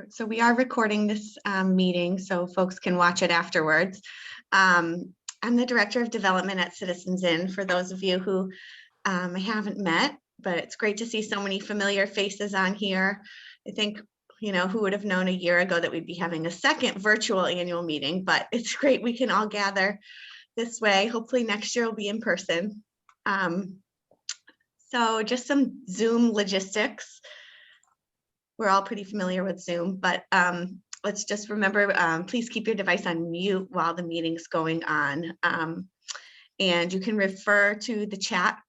So we are recording this meeting so folks can watch it afterwards. I'm the Director of Development at Citizens Inn, for those of you who I haven't met, but it's great to see so many familiar faces on here. I think, you know, who would have known a year ago that we'd be having a second virtual annual meeting, but it's great we can all gather this way. Hopefully next year will be in person. So just some Zoom logistics. We're all pretty familiar with Zoom, but let's just remember, please keep your device on mute while the meeting's going on. And you can refer to the chat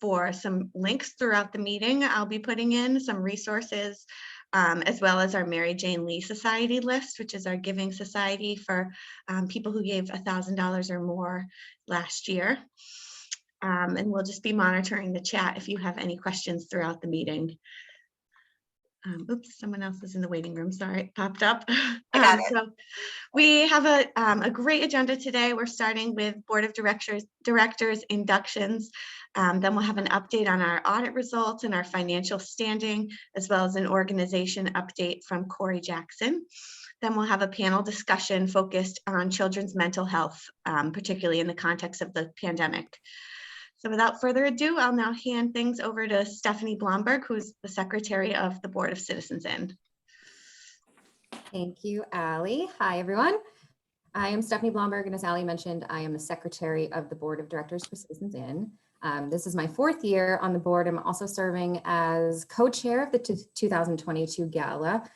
for some links throughout the meeting. I'll be putting in some resources, as well as our Mary Jane Lee Society list, which is our giving society for people who gave $1,000 or more last year. And we'll just be monitoring the chat if you have any questions throughout the meeting. Oops, someone else is in the waiting room. Sorry, it popped up. So we have a great agenda today. We're starting with Board of Directors inductions. Then we'll have an update on our audit results and our financial standing, as well as an organization update from Corey Jackson. Then we'll have a panel discussion focused on children's mental health, particularly in the context of the pandemic. So without further ado, I'll now hand things over to Stephanie Blomberg, who's the Secretary of the Board of Citizens Inn. Thank you, Allie. Hi, everyone. I am Stephanie Blomberg, and as Allie mentioned, I am the Secretary of the Board of Directors for Citizens Inn. This is my 4th year on the board. I'm also serving as co-chair of the 2022 Gala,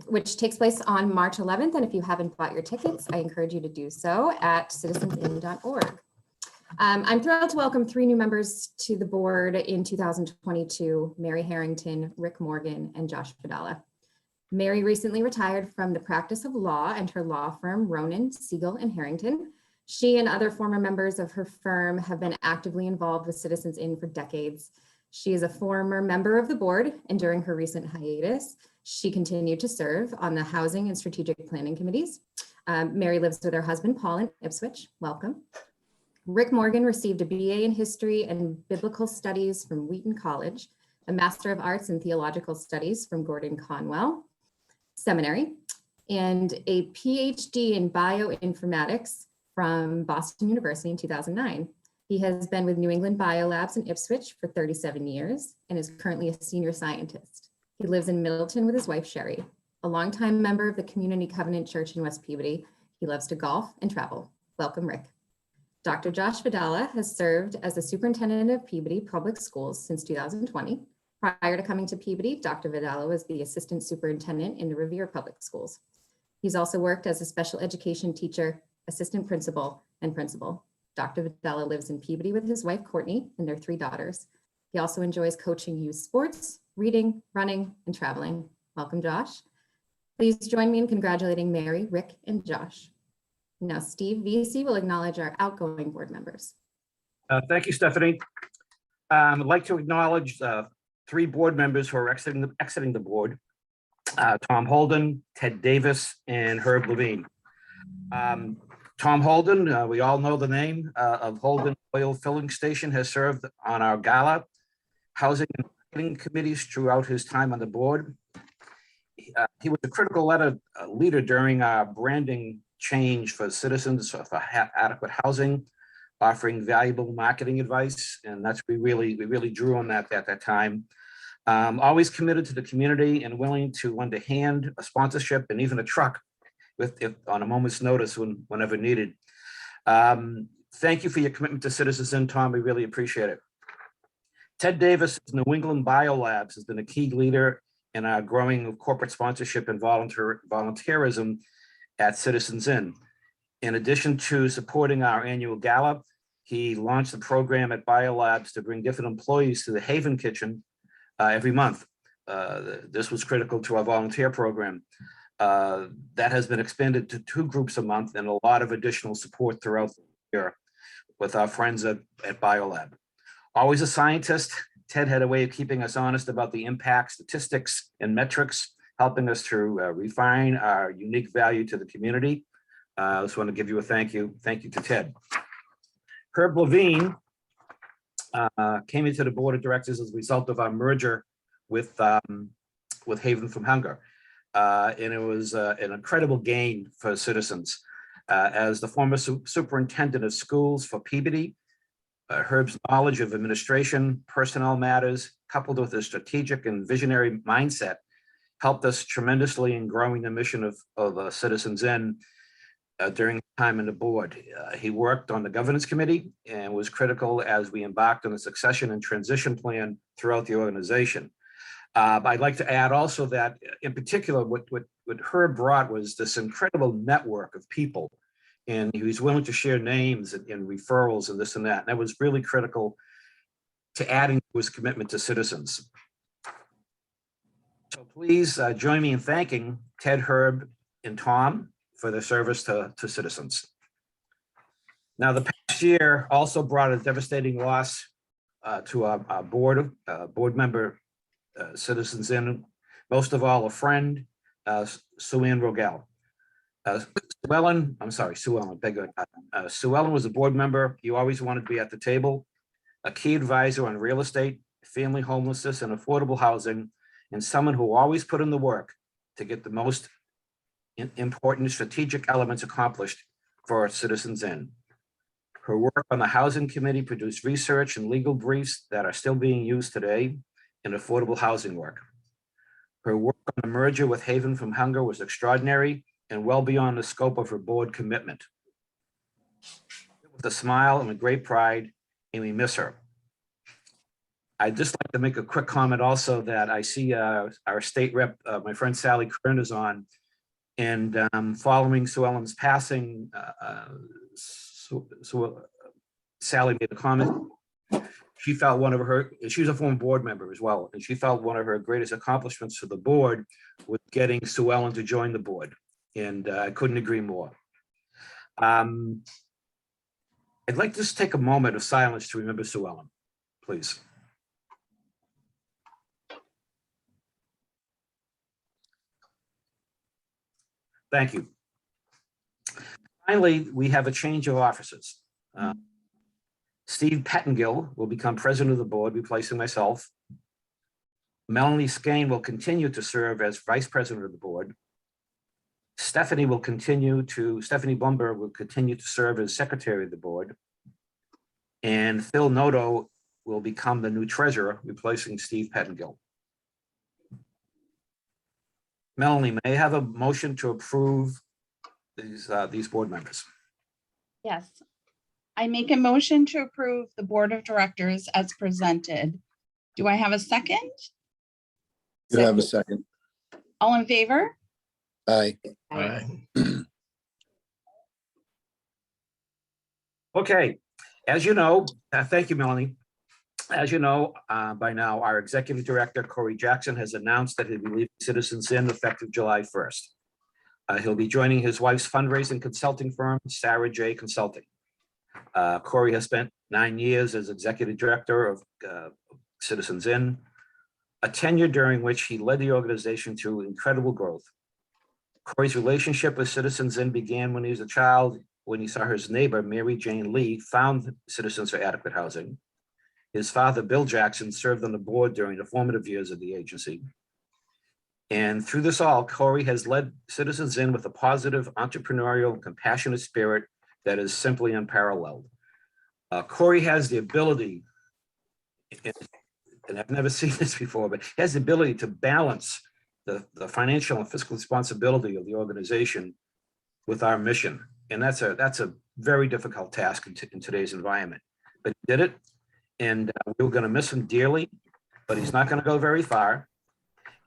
which takes place on March 11th. And if you haven't bought your tickets, I encourage you to do so at citizensinn.org. I'm thrilled to welcome 3 new members to the board in 2022, Mary Harrington, Rick Morgan, and Josh Vidala. Mary recently retired from the practice of law and her law firm, Ronan, Siegel, and Harrington. She and other former members of her firm have been actively involved with Citizens Inn for decades. She is a former member of the board, and during her recent hiatus, she continued to serve on the Housing and Strategic Planning Committees. Mary lives with her husband, Paul, in Ipswich. Welcome. Rick Morgan received a BA in History and Biblical Studies from Wheaton College, a Master of Arts in Theological Studies from Gordon Conwell Seminary, and a PhD in Bioinformatics from Boston University in 2009. He has been with New England Biolabs in Ipswich for 37 years and is currently a senior scientist. He lives in Middleton with his wife, Sherry. A longtime member of the Community Covenant Church in West Peabody, he loves to golf and travel. Welcome, Rick. Dr. Josh Vidala has served as the superintendent of Peabody Public Schools since 2020. Prior to coming to Peabody, Dr. Vidala was the assistant superintendent in the Revere Public Schools. He's also worked as a special education teacher, assistant principal, and principal. Dr. Vidala lives in Peabody with his wife, Courtney, and their 3 daughters. He also enjoys coaching youth sports, reading, running, and traveling. Welcome, Josh. Please join me in congratulating Mary, Rick, and Josh. Now, Steve VC will acknowledge our outgoing board members. Thank you, Stephanie. I'd like to acknowledge 3 board members who are exiting the board: Tom Holden, Ted Davis, and Herb Levine. Tom Holden, we all know the name of Holden Oil Filling Station, has served on our Gala, Housing and Planning committees throughout his time on the board. He was a critical leader during our branding change for citizens for adequate housing, offering valuable marketing advice, and that's we really drew on that at that time. Always committed to the community and willing to lend a hand, a sponsorship, and even a truck on a moment's notice whenever needed. Thank you for your commitment to Citizens Inn, Tom. We really appreciate it. Ted Davis of New England Biolabs has been a key leader in our growing corporate sponsorship and volunteerism at Citizens Inn. In addition to supporting our annual gala, he launched a program at Biolabs to bring different employees to the Haven Kitchen every month. This was critical to our volunteer program. That has been expanded to 2 groups a month and a lot of additional support throughout the year with our friends at Biolab. Always a scientist, Ted had a way of keeping us honest about the impact, statistics, and metrics, helping us to refine our unique value to the community. I just want to give you a thank you. Thank you to Ted. Herb Levine came into the board of directors as a result of our merger with Haven from Hunger. And it was an incredible gain for citizens. As the former superintendent of schools for Peabody, Herb's knowledge of administration, personnel matters, coupled with his strategic and visionary mindset, helped us tremendously in growing the mission of Citizens In during the time in the board. He worked on the governance committee and was critical as we embarked on the succession and transition plan throughout the organization. I'd like to add also that in particular, what Herb brought was this incredible network of people, and he was willing to share names and referrals and this and that. And that was really critical to adding to his commitment to citizens. So please join me in thanking Ted, Herb, and Tom for their service to citizens. Now, the past year also brought a devastating loss to our board member, Citizens In, most of all a friend, Sue Ann Rogel. Sue Ellen was a board member. You always wanted to be at the table, a key advisor on real estate, family homelessness, and affordable housing, and someone who always put in the work to get the most important strategic elements accomplished for our Citizens In. Her work on the Housing Committee produced research and legal briefs that are still being used today in affordable housing work. Her work on the merger with Haven from Hunger was extraordinary and well beyond the scope of her board commitment. With a smile and with great pride, and we miss her. I'd just like to make a quick comment also that I see our state rep, my friend Sally Kern, is on. And following Sue Ellen's passing, Sally made a comment. She felt she was a former board member as well, and she felt one of her greatest accomplishments for the board was getting Sue Ellen to join the board. And I couldn't agree more. I'd like to just take a moment of silence to remember Sue Ellen, please. Thank you. Finally, we have a change of offices. Steve Pettingill will become president of the board, replacing myself. Melanie Skane will continue to serve as vice president of the board. Stephanie Blumberg will continue to serve as secretary of the board. And Phil Noto will become the new treasurer, replacing Steve Pettingill. Melanie, may I have a motion to approve these board members? Yes. I make a motion to approve the board of directors as presented. Do I have a second? You have a second. All in favor? Aye. Aye. Okay, as you know, thank you, Melanie. As you know, by now, our executive director, Corey Jackson, has announced that he'll be leaving Citizens In effective July 1st. He'll be joining his wife's fundraising consulting firm, Sarah J. Consulting. Corey has spent 9 years as executive director of Citizens In, a tenure during which he led the organization through incredible growth. Corey's relationship with Citizens In began when he was a child, when he saw his neighbor, Mary Jane Lee, found Citizens for Adequate Housing. His father, Bill Jackson, served on the board during the formative years of the agency. And through this all, Corey has led Citizens In with a positive, entrepreneurial, compassionate spirit that is simply unparalleled. Corey has the ability, and I've never seen this before, but he has the ability to balance the financial and fiscal responsibility of the organization with our mission. And that's a very difficult task in today's environment. But he did it, and we were going to miss him dearly, but he's not going to go very far.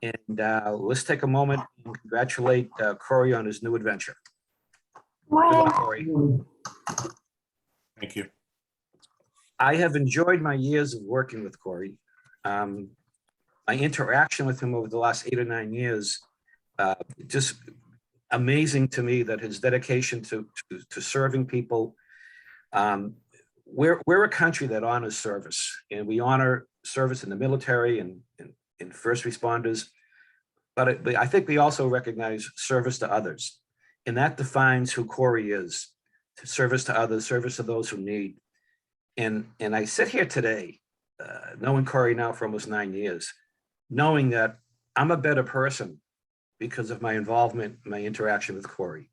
And let's take a moment and congratulate Corey on his new adventure. Good luck, Corey. Thank you. I have enjoyed my years of working with Corey. My interaction with him over the last 8 or 9 years, just amazing to me that his dedication to serving people. We're a country that honors service, and we honor service in the military and first responders, but I think we also recognize service to others, and that defines who Corey is: service to others, service to those who need. And I sit here today, knowing Corey now for almost 9 years, knowing that I'm a better person because of my involvement, my interaction with Corey.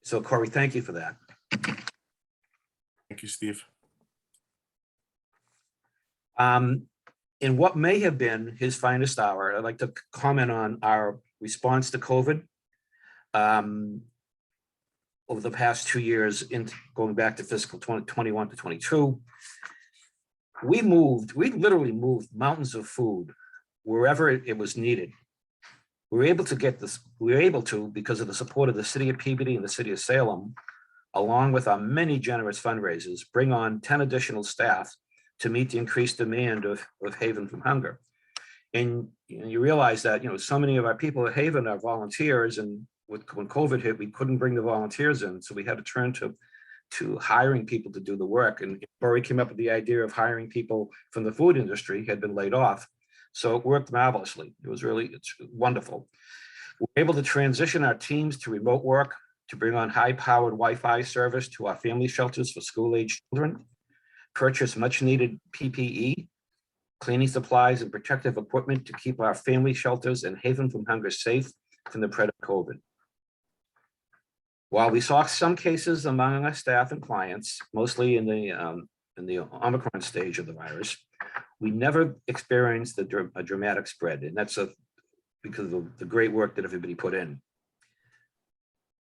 So Corey, thank you for that. Thank you, Steve. In what may have been his finest hour, I'd like to comment on our response to COVID. Over the past 2 years, going back to fiscal 2021 to 22, we literally moved mountains of food wherever it was needed. We were able to because of the support of the city of Peabody and the city of Salem, along with our many generous fundraisers, bring on 10 additional staff to meet the increased demand of Haven from Hunger. And you realize that, so many of our people at Haven are volunteers, and when COVID hit, we couldn't bring the volunteers in. So we had to turn to hiring people to do the work. And Corey came up with the idea of hiring people from the food industry, had been laid off. So it worked marvelously. It's wonderful. We're able to transition our teams to remote work, to bring on high-powered Wi-Fi service to our family shelters for school-age children, purchase much-needed PPE, cleaning supplies, and protective equipment to keep our family shelters and Haven from Hunger safe from the threat of COVID. While we saw some cases among our staff and clients, mostly in the Omicron stage of the virus, we never experienced a dramatic spread, and that's because of the great work that everybody put in.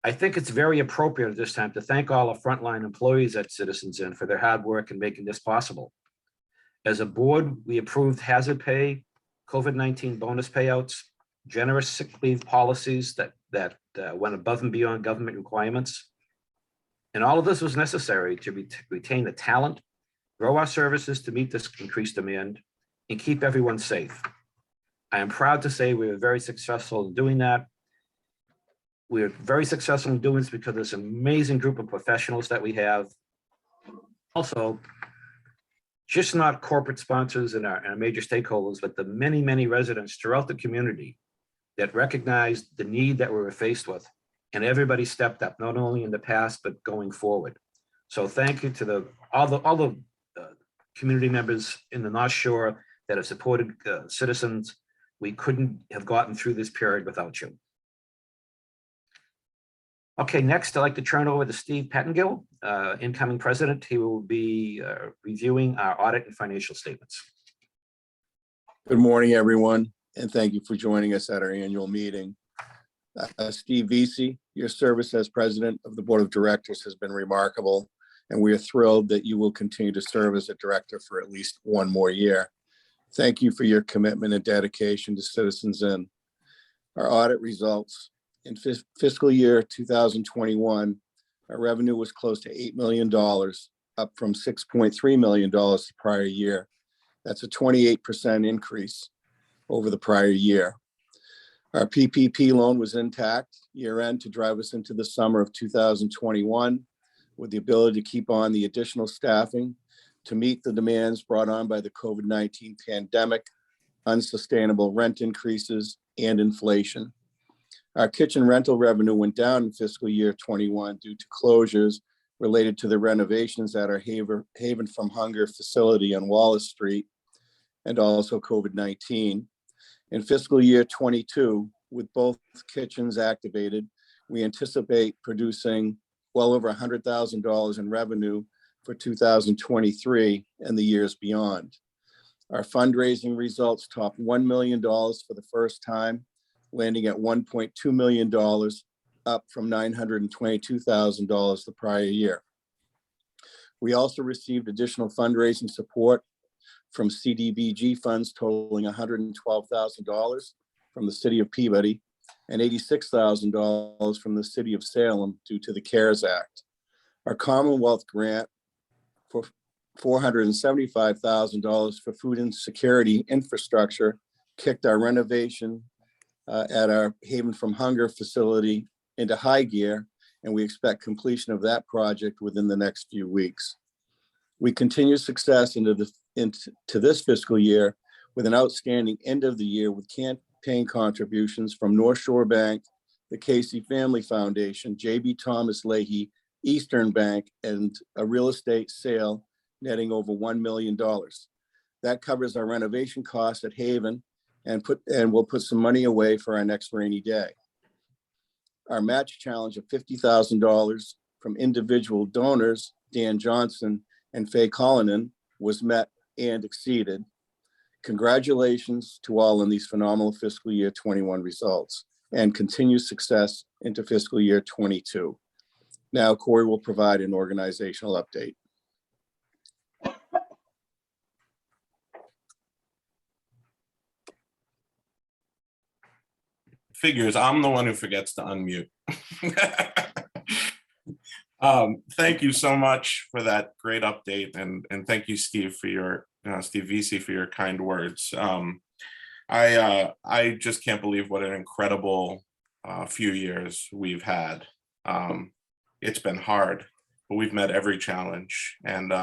I think it's very appropriate at this time to thank all our frontline employees at Citizens Inn for their hard work in making this possible. As a board, we approved hazard pay, COVID-19 bonus payouts, generous sick leave policies that went above and beyond government requirements. And all of this was necessary to retain the talent, grow our services to meet this increased demand, and keep everyone safe. I am proud to say we were very successful in doing that. We're very successful in doing this because of this amazing group of professionals that we have. Also, just not corporate sponsors and our major stakeholders, but the many, many residents throughout the community that recognized the need that we were faced with. And everybody stepped up, not only in the past, but going forward. So thank you to all the community members in the North Shore that have supported citizens. We couldn't have gotten through this period without you. Okay, next I'd like to turn over to Steve Pettingill, incoming president. He will be reviewing our audit and financial statements. Good morning, everyone, and thank you for joining us at our annual meeting. Steve Vesey, your service as president of the board of directors has been remarkable, and we are thrilled that you will continue to serve as a director for at least one more year. Thank you for your commitment and dedication to Citizens Inn. Our audit results. In fiscal year 2021, our revenue was close to $8 million, up from $6.3 million the prior year. That's a 28% increase over the prior year. Our PPP loan was intact year-end to drive us into the summer of 2021 with the ability to keep on the additional staffing to meet the demands brought on by the COVID-19 pandemic, unsustainable rent increases, and inflation. Our kitchen rental revenue went down in fiscal year 21 due to closures related to the renovations at our Haven from Hunger facility on Wallace Street and also COVID-19. In fiscal year 22, with both kitchens activated, we anticipate producing well over $100,000 in revenue for 2023 and the years beyond. Our fundraising results topped $1 million for the first time, landing at $1.2 million, up from $922,000 the prior year. We also received additional fundraising support from CDBG funds totaling $112,000 from the city of Peabody and $86,000 from the city of Salem due to the CARES Act. Our Commonwealth grant for $475,000 for food insecurity infrastructure kicked our renovation at our Haven from Hunger facility into high gear, and we expect completion of that project within the next few weeks. We continue success into this fiscal year with an outstanding end of the year with campaign contributions from North Shore Bank, the Casey Family Foundation, J.B. Thomas Leahy, Eastern Bank, and a real estate sale netting over $1 million. That covers our renovation costs at Haven and we'll put some money away for our next rainy day. Our match challenge of $50,000 from individual donors, Dan Johnson and Faye Collinen, was met and exceeded. Congratulations to all on these phenomenal fiscal year 21 results and continued success into fiscal year 22. Now Corey will provide an organizational update. Figures, I'm the one who forgets to unmute. Thank you so much for that great update, and thank you, Steve, for your Steve Vesey, for your kind words. I just can't believe what an incredible few years we've had. It's been hard, but we've met every challenge, and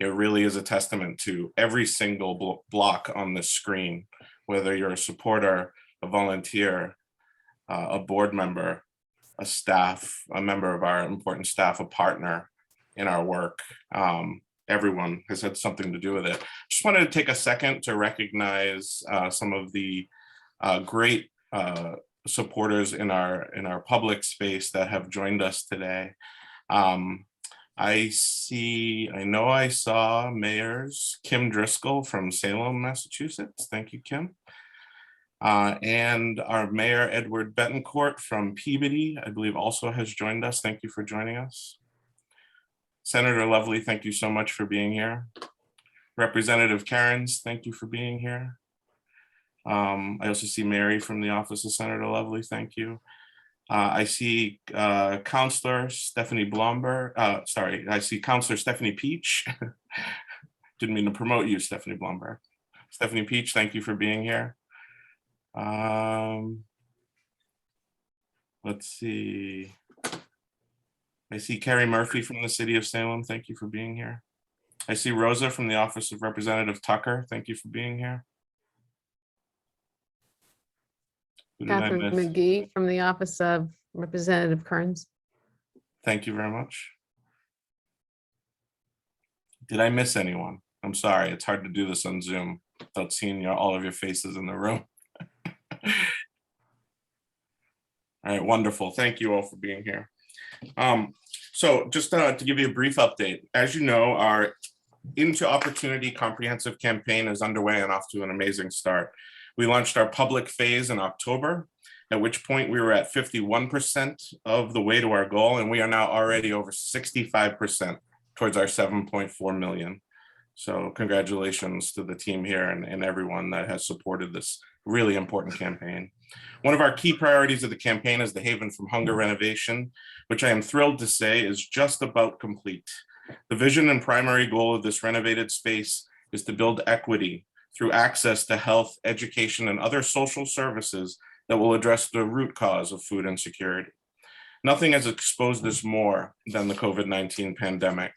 it really is a testament to every single block on the screen, whether you're a supporter, a volunteer, a board member, a staff, a member of our important staff, a partner in our work. Everyone has had something to do with it. Just wanted to take a second to recognize some of the great supporters in our public space that have joined us today. I know I saw Mayor's Kim Driscoll from Salem, Massachusetts. Thank you, Kim. And our Mayor Edward Betancourt from Peabody, I believe, also has joined us. Thank you for joining us. Senator Lovely, thank you so much for being here. Representative Cairns, thank you for being here. I also see Mary from the Office of Senator Lovely, thank you. I see Councilor Stephanie Blomberg, I see Councilor Stephanie Peach. Didn't mean to promote you, Stephanie Blomberg. Stephanie Peach, thank you for being here. Let's see. I see Carrie Murphy from the City of Salem. Thank you for being here. I see Rosa from the Office of Representative Tucker. Thank you for being here. Who did I Catherine miss? McGee from the Office of Representative Kearns. Thank you very much. Did I miss anyone? I'm sorry, it's hard to do this on Zoom without seeing all of your faces in the room. All right, wonderful. Thank you all for being here. So just to give you a brief update, as you know, our Into Opportunity comprehensive campaign is underway and off to an amazing start. We launched our public phase in October, at which point we were at 51% of the way to our goal, and we are now already over 65% towards our 7.4 million. So congratulations to the team here and everyone that has supported this really important campaign. One of our key priorities of the campaign is the Haven from Hunger renovation, which I am thrilled to say is just about complete. The vision and primary goal of this renovated space is to build equity through access to health, education, and other social services that will address the root cause of food insecurity. Nothing has exposed this more than the COVID-19 pandemic.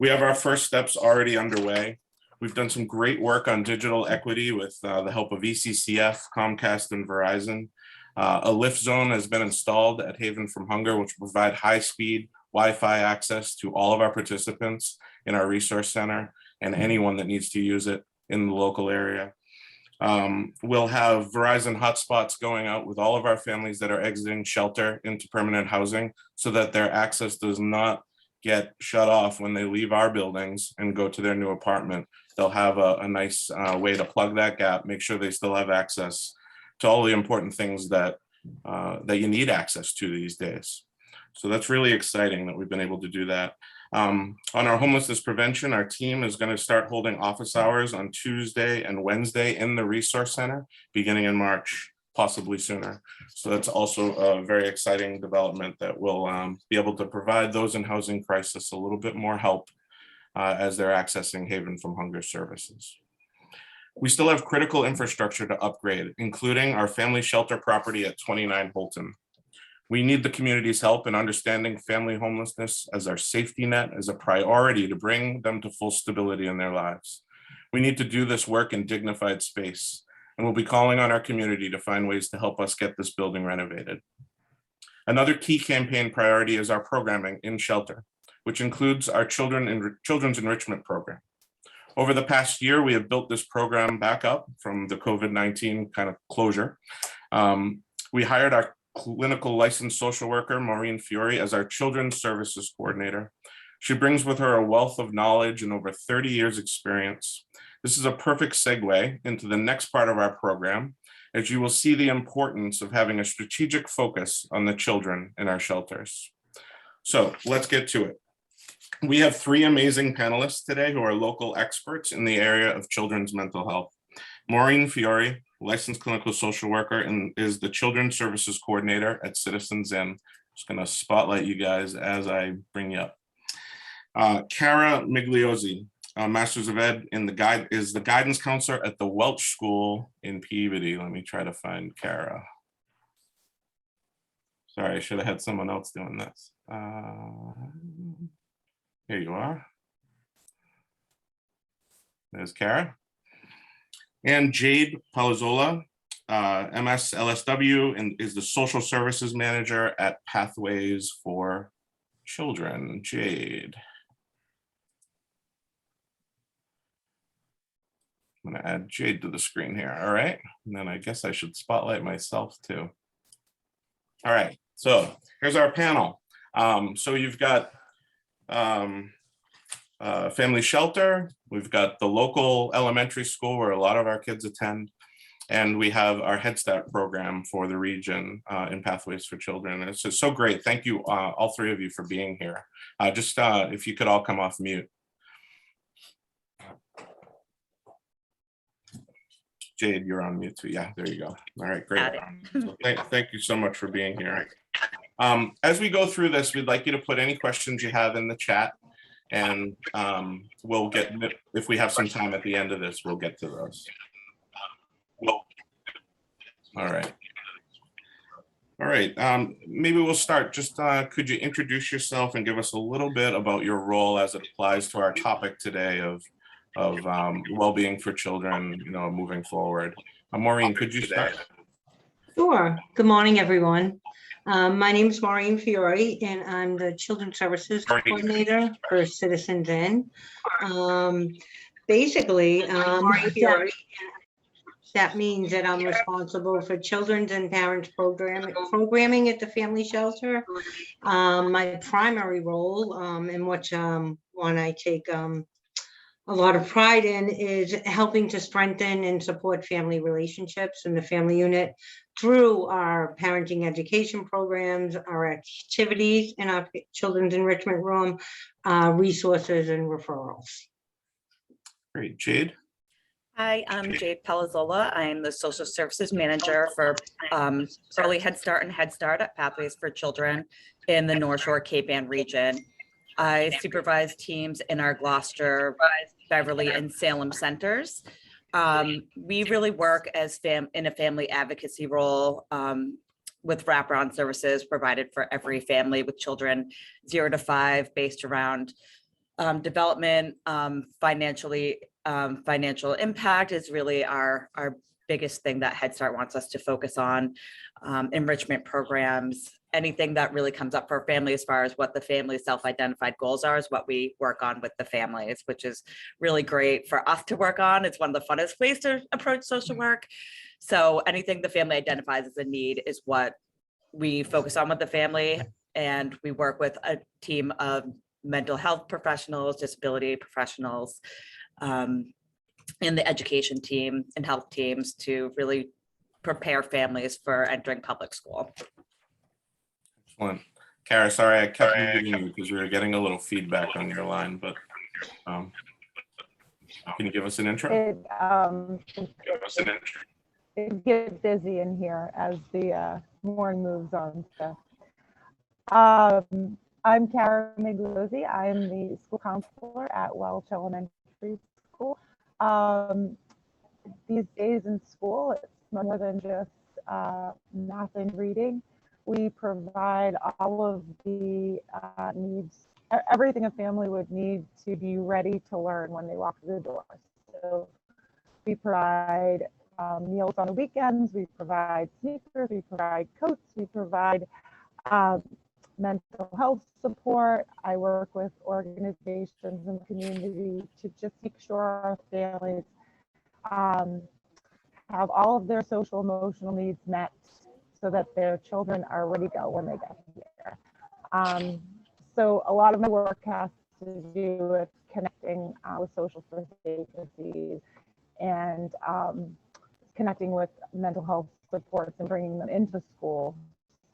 We have our first steps already underway. We've done some great work on digital equity with the help of ECCF, Comcast, and Verizon. A lift zone has been installed at Haven from Hunger, which will provide high-speed Wi-Fi access to all of our participants in our resource center and anyone that needs to use it in the local area. We'll have Verizon hotspots going out with all of our families that are exiting shelter into permanent housing so that their access does not get shut off when they leave our buildings and go to their new apartment. They'll have a nice way to plug that gap, make sure they still have access to all the important things that you need access to these days. So that's really exciting that we've been able to do that. On our homelessness prevention, our team is going to start holding office hours on Tuesday and Wednesday in the resource center beginning in March, possibly sooner. So that's also a very exciting development that will be able to provide those in housing crisis a little bit more help as they're accessing Haven from Hunger services. We still have critical infrastructure to upgrade, including our family shelter property at 29 Holton. We need the community's help in understanding family homelessness as our safety net as a priority to bring them to full stability in their lives. We need to do this work in dignified space, and we'll be calling on our community to find ways to help us get this building renovated. Another key campaign priority is our programming in shelter, which includes our children's enrichment program. Over the past year, we have built this program back up from the COVID-19 kind of closure. We hired our clinical licensed social worker, Maureen Fiore, as our children's services coordinator. She brings with her a wealth of knowledge and over 30 years experience. This is a perfect segue into the next part of our program, as you will see the importance of having a strategic focus on the children in our shelters. So let's get to it. We have three amazing panelists today who are local experts in the area of children's mental health. Maureen Fiore, licensed clinical social worker, and is the Children's Services Coordinator at Citizens Inn. Just gonna spotlight you guys as I bring you up. Cara Migliozzi, Masters of Ed in is the guidance counselor at the Welch School in Peabody. Let me try to find Cara. Sorry, I should have had someone else doing this. Here you are. There's Cara. And Jade Palazzola, MS LSW, and is the social services manager at Pathways for Children. Jade. I'm gonna add Jade to the screen here, all right? And then I guess I should spotlight myself too. All right, so here's our panel. So you've got family shelter, we've got the local elementary school where a lot of our kids attend, and we have our Head Start program for the region in Pathways for Children. And it's just so great. Thank you, all three of you, for being here. Just if you could all come off mute. Jade, you're on mute too. Yeah, there you go. All right, great. So thank you so much for being here. As we go through this, we'd like you to put any questions you have in the chat, and we'll get, if we have some time at the end of this, we'll get to those. All right. All right, maybe we'll start. Just could you introduce yourself and give us a little bit about your role as it applies to our topic today of well-being for children, you know, moving forward. Maureen, could you start? Sure. Good morning, everyone. My name is Maureen Fiore, and I'm the Children's Services Coordinator for Citizens Inn. Basically, that means that I'm responsible for children's and parents programming at the family shelter. My primary role, in which one I take a lot of pride in, is helping to strengthen and support family relationships in the family unit through our parenting education programs, our activities in our children's enrichment room, resources and referrals. Great. Jade? Hi, I'm Jade Palazzola. I'm the Social Services Manager for Early Head Start and Head Start at Pathways for Children in the North Shore Cape Ann region. I supervise teams in our Gloucester, Beverly, and Salem centers. We really work as in a family advocacy role with wraparound services provided for every family with children 0 to 5, based around development. Financial impact is really our biggest thing that Head Start wants us to focus on. Enrichment programs, anything that really comes up for a family as far as what the family's self-identified goals are is what we work on with the families, which is really great for us to work on. It's one of the funnest ways to approach social work. So anything the family identifies as a need is what we focus on with the family. And we work with a team of mental health professionals, disability professionals, and the education team and health teams to really prepare families for entering public school. Excellent. Cara, sorry, I kept muting you because we were getting a little feedback on your line, but can you give us an intro? It gets busy in here as the morning moves on. So, I'm Cara Migliozzi. I'm the school counselor at Welch Elementary School. These days in school, it's more than just math and reading. We provide all of the needs, everything a family would need to be ready to learn when they walk through the door. So we provide meals on the weekends, we provide sneakers, we provide coats, we provide mental health support. I work with organizations in the community to just make sure our families have all of their social emotional needs met so that their children are ready to go when they get here. So a lot of my work has to do with connecting with social service agencies and connecting with mental health supports and bringing them into school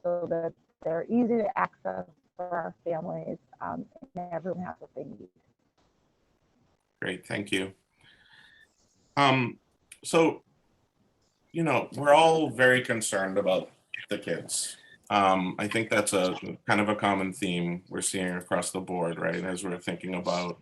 so that they're easy to access for our families and everyone has what they need. Great, thank you. So, you know, we're all very concerned about the kids. I think that's a kind of a common theme we're seeing across the board, right? As we're thinking about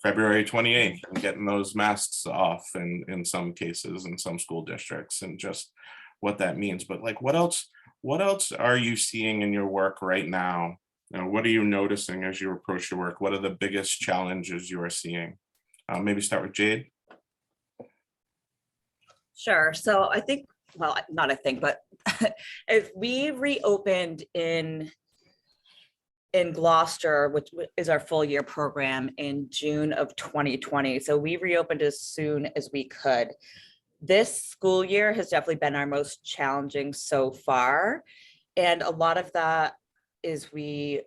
February 28th and getting those masks off in some cases in some school districts and just what that means. But like, what else are you seeing in your work right now? You know, what are you noticing as you approach your work? What are the biggest challenges you are seeing? Maybe start with Jade. Sure. So I think, well, not I think, but if we reopened in Gloucester, which is our full year program, in June of 2020. So we reopened as soon as we could. This school year has definitely been our most challenging so far. And a lot of that is we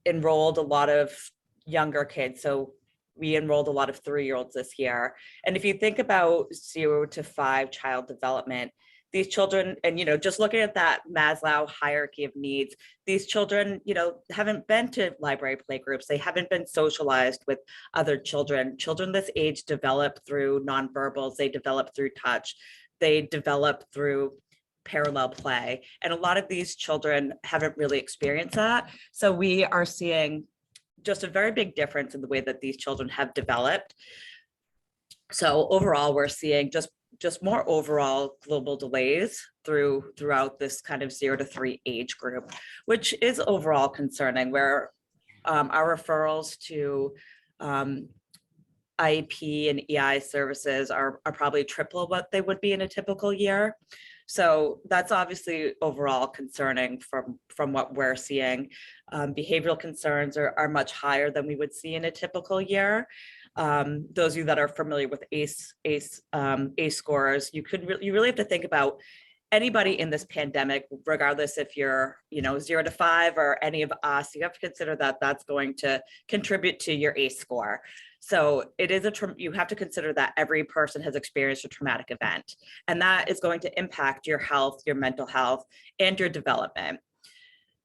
enrolled a lot of younger kids. So we enrolled a lot of 3-year-olds this year. And if you think about 0 to 5 child development, these children, and, you know, just looking at that Maslow hierarchy of needs, these children, you know, haven't been to library playgroups. They haven't been socialized with other children. Children this age develop through nonverbals. They develop through touch. They develop through parallel play. And a lot of these children haven't really experienced that. So we are seeing just a very big difference in the way that these children have developed. So overall, we're seeing just more overall global delays throughout this kind of 0 to 3 age group, which is overall concerning, where our referrals to IEP and EI services are probably triple what they would be in a typical year. So that's obviously overall concerning from what we're seeing. Behavioral concerns are much higher than we would see in a typical year. Those of you that are familiar with ACE scores, you really have to think about anybody in this pandemic, regardless if you're, you know, 0 to 5 or any of us. You have to consider that that's going to contribute to your ACE score. So it is you have to consider that every person has experienced a traumatic event, and that is going to impact your health, your mental health, and your development.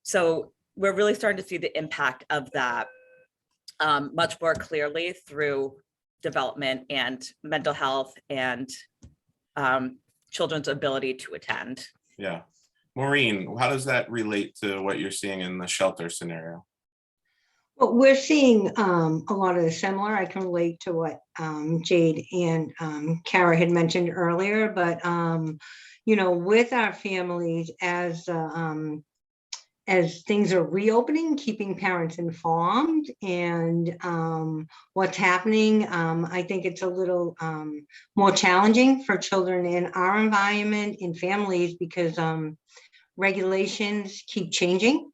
So we're really starting to see the impact of that much more clearly through development and mental health and children's ability to attend. Yeah. Maureen, how does that relate to what you're seeing in the shelter scenario? Well, we're seeing a lot of the similar. I can relate to what Jade and Kara had mentioned earlier, but you know, with our families, as things are reopening, keeping parents informed and what's happening, I think it's a little more challenging for children in our environment, in families, because regulations keep changing.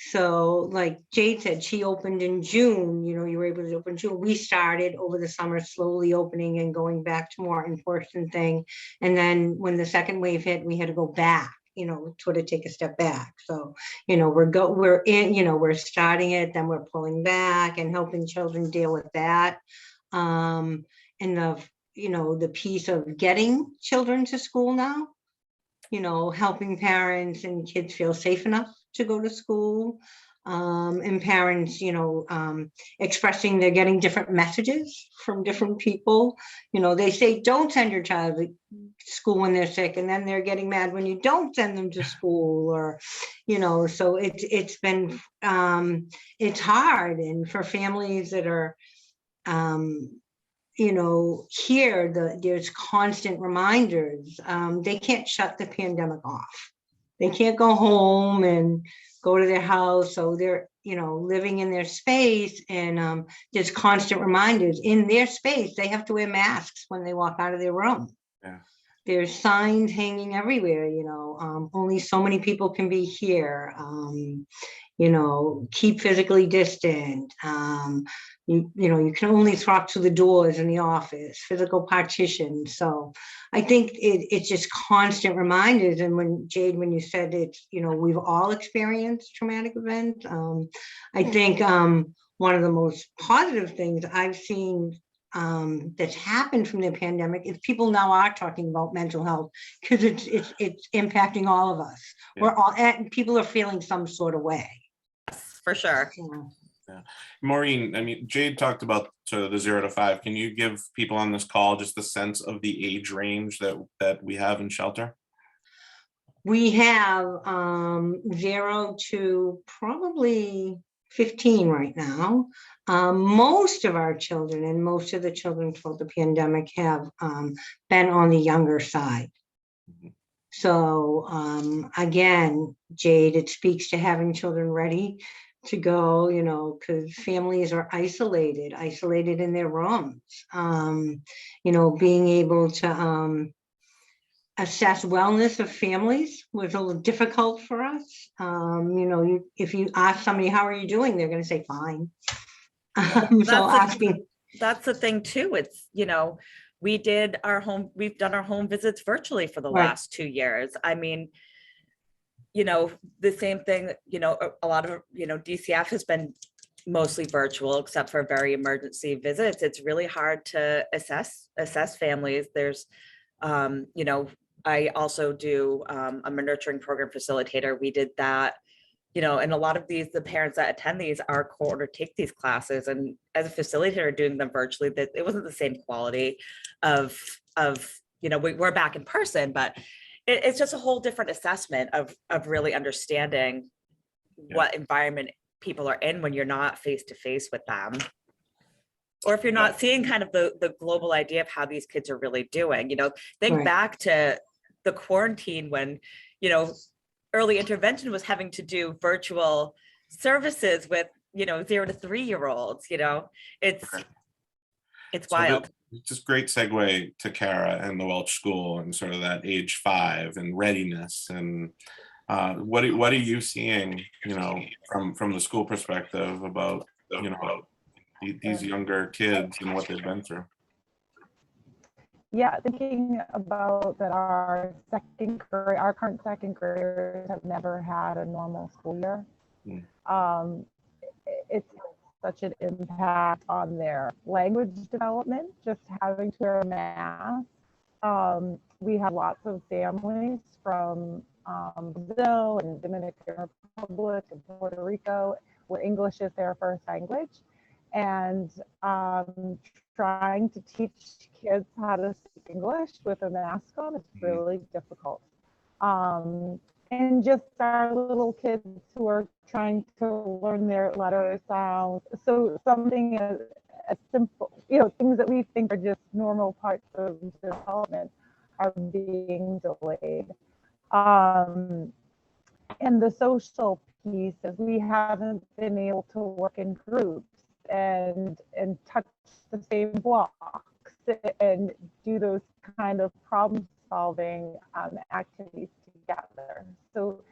So like Jade said, she opened in June, you know, you were able to open in June. We started over the summer slowly opening and going back to more in-person thing. And then when the second wave hit, we had to go back, you know, sort of take a step back. So, you know, we're starting it, then we're pulling back and helping children deal with that. And the piece of getting children to school now, you know, helping parents and kids feel safe enough to go to school, and parents, you know, expressing they're getting different messages from different people. You know, they say, don't send your child to school when they're sick, and then they're getting mad when you don't send them to school, or, you know, so it's been, it's hard. And for families that are, you know, there's constant reminders. They can't shut the pandemic off. They can't go home and go to their house. So they're, you know, living in their space, and there's constant reminders in their space. They have to wear masks when they walk out of their room. Yeah. There's signs hanging everywhere, you know, only so many people can be here. keep physically distant. You can only talk to the doors in the office, physical partition. So I think it's just constant reminders. And when you said it's, we've all experienced traumatic events, I think one of the most positive things I've seen that's happened from the pandemic is people now are talking about mental health, because it's impacting all of us. Yeah. We're all, and people are feeling some sort of way. For sure. Yeah. Maureen, I mean, Jade talked about sort of the 0 to 5. Can you give people on this call just a sense of the age range that we have in shelter? We have 0 to probably 15 right now. Most of our children and most of the children throughout the pandemic have been on the younger side. So again, Jade, it speaks to having children ready to go, because families are isolated in their rooms. Being able to assess wellness of families was a little difficult for us. If you ask somebody, how are you doing? They're going to say fine. That's the thing too. It's, we've done our home visits virtually for the Right. last 2 years. I mean, the same thing, a lot of, DCF has been mostly virtual, except for very emergency visits. It's really hard to assess families. There's, I also do, I'm a nurturing program facilitator. We did that, and a lot of the parents that attend these are called or take these classes. And as a facilitator doing them virtually, that it wasn't the same quality of, we're back in person, but it's just a whole different assessment of really understanding what environment people are in when you're not face to face with them. Or if you're not seeing kind of the global idea of how these kids are really doing, think Right. back to the quarantine when, early intervention was having to do virtual services with, 0 to 3-year-olds, it's wild. Just great segue to Kara and the Welch School and sort of that age 5 and readiness. And what are you seeing, from the school perspective about, these younger kids and what they've been through? Yeah, thinking about that our current second graders have never had a normal school year. It's such an impact on their language development, just having to wear a mask. We have lots of families from Brazil and Dominican Republic and Puerto Rico where English is their first language. And trying to teach kids how to speak English with a mask on is really difficult. And just our little kids who are trying to learn their letter sounds. So something as simple, things that we think are just normal parts of development are being delayed. And the social piece is we haven't been able to work in groups and touch the same blocks and do those kind of problem solving activities together. So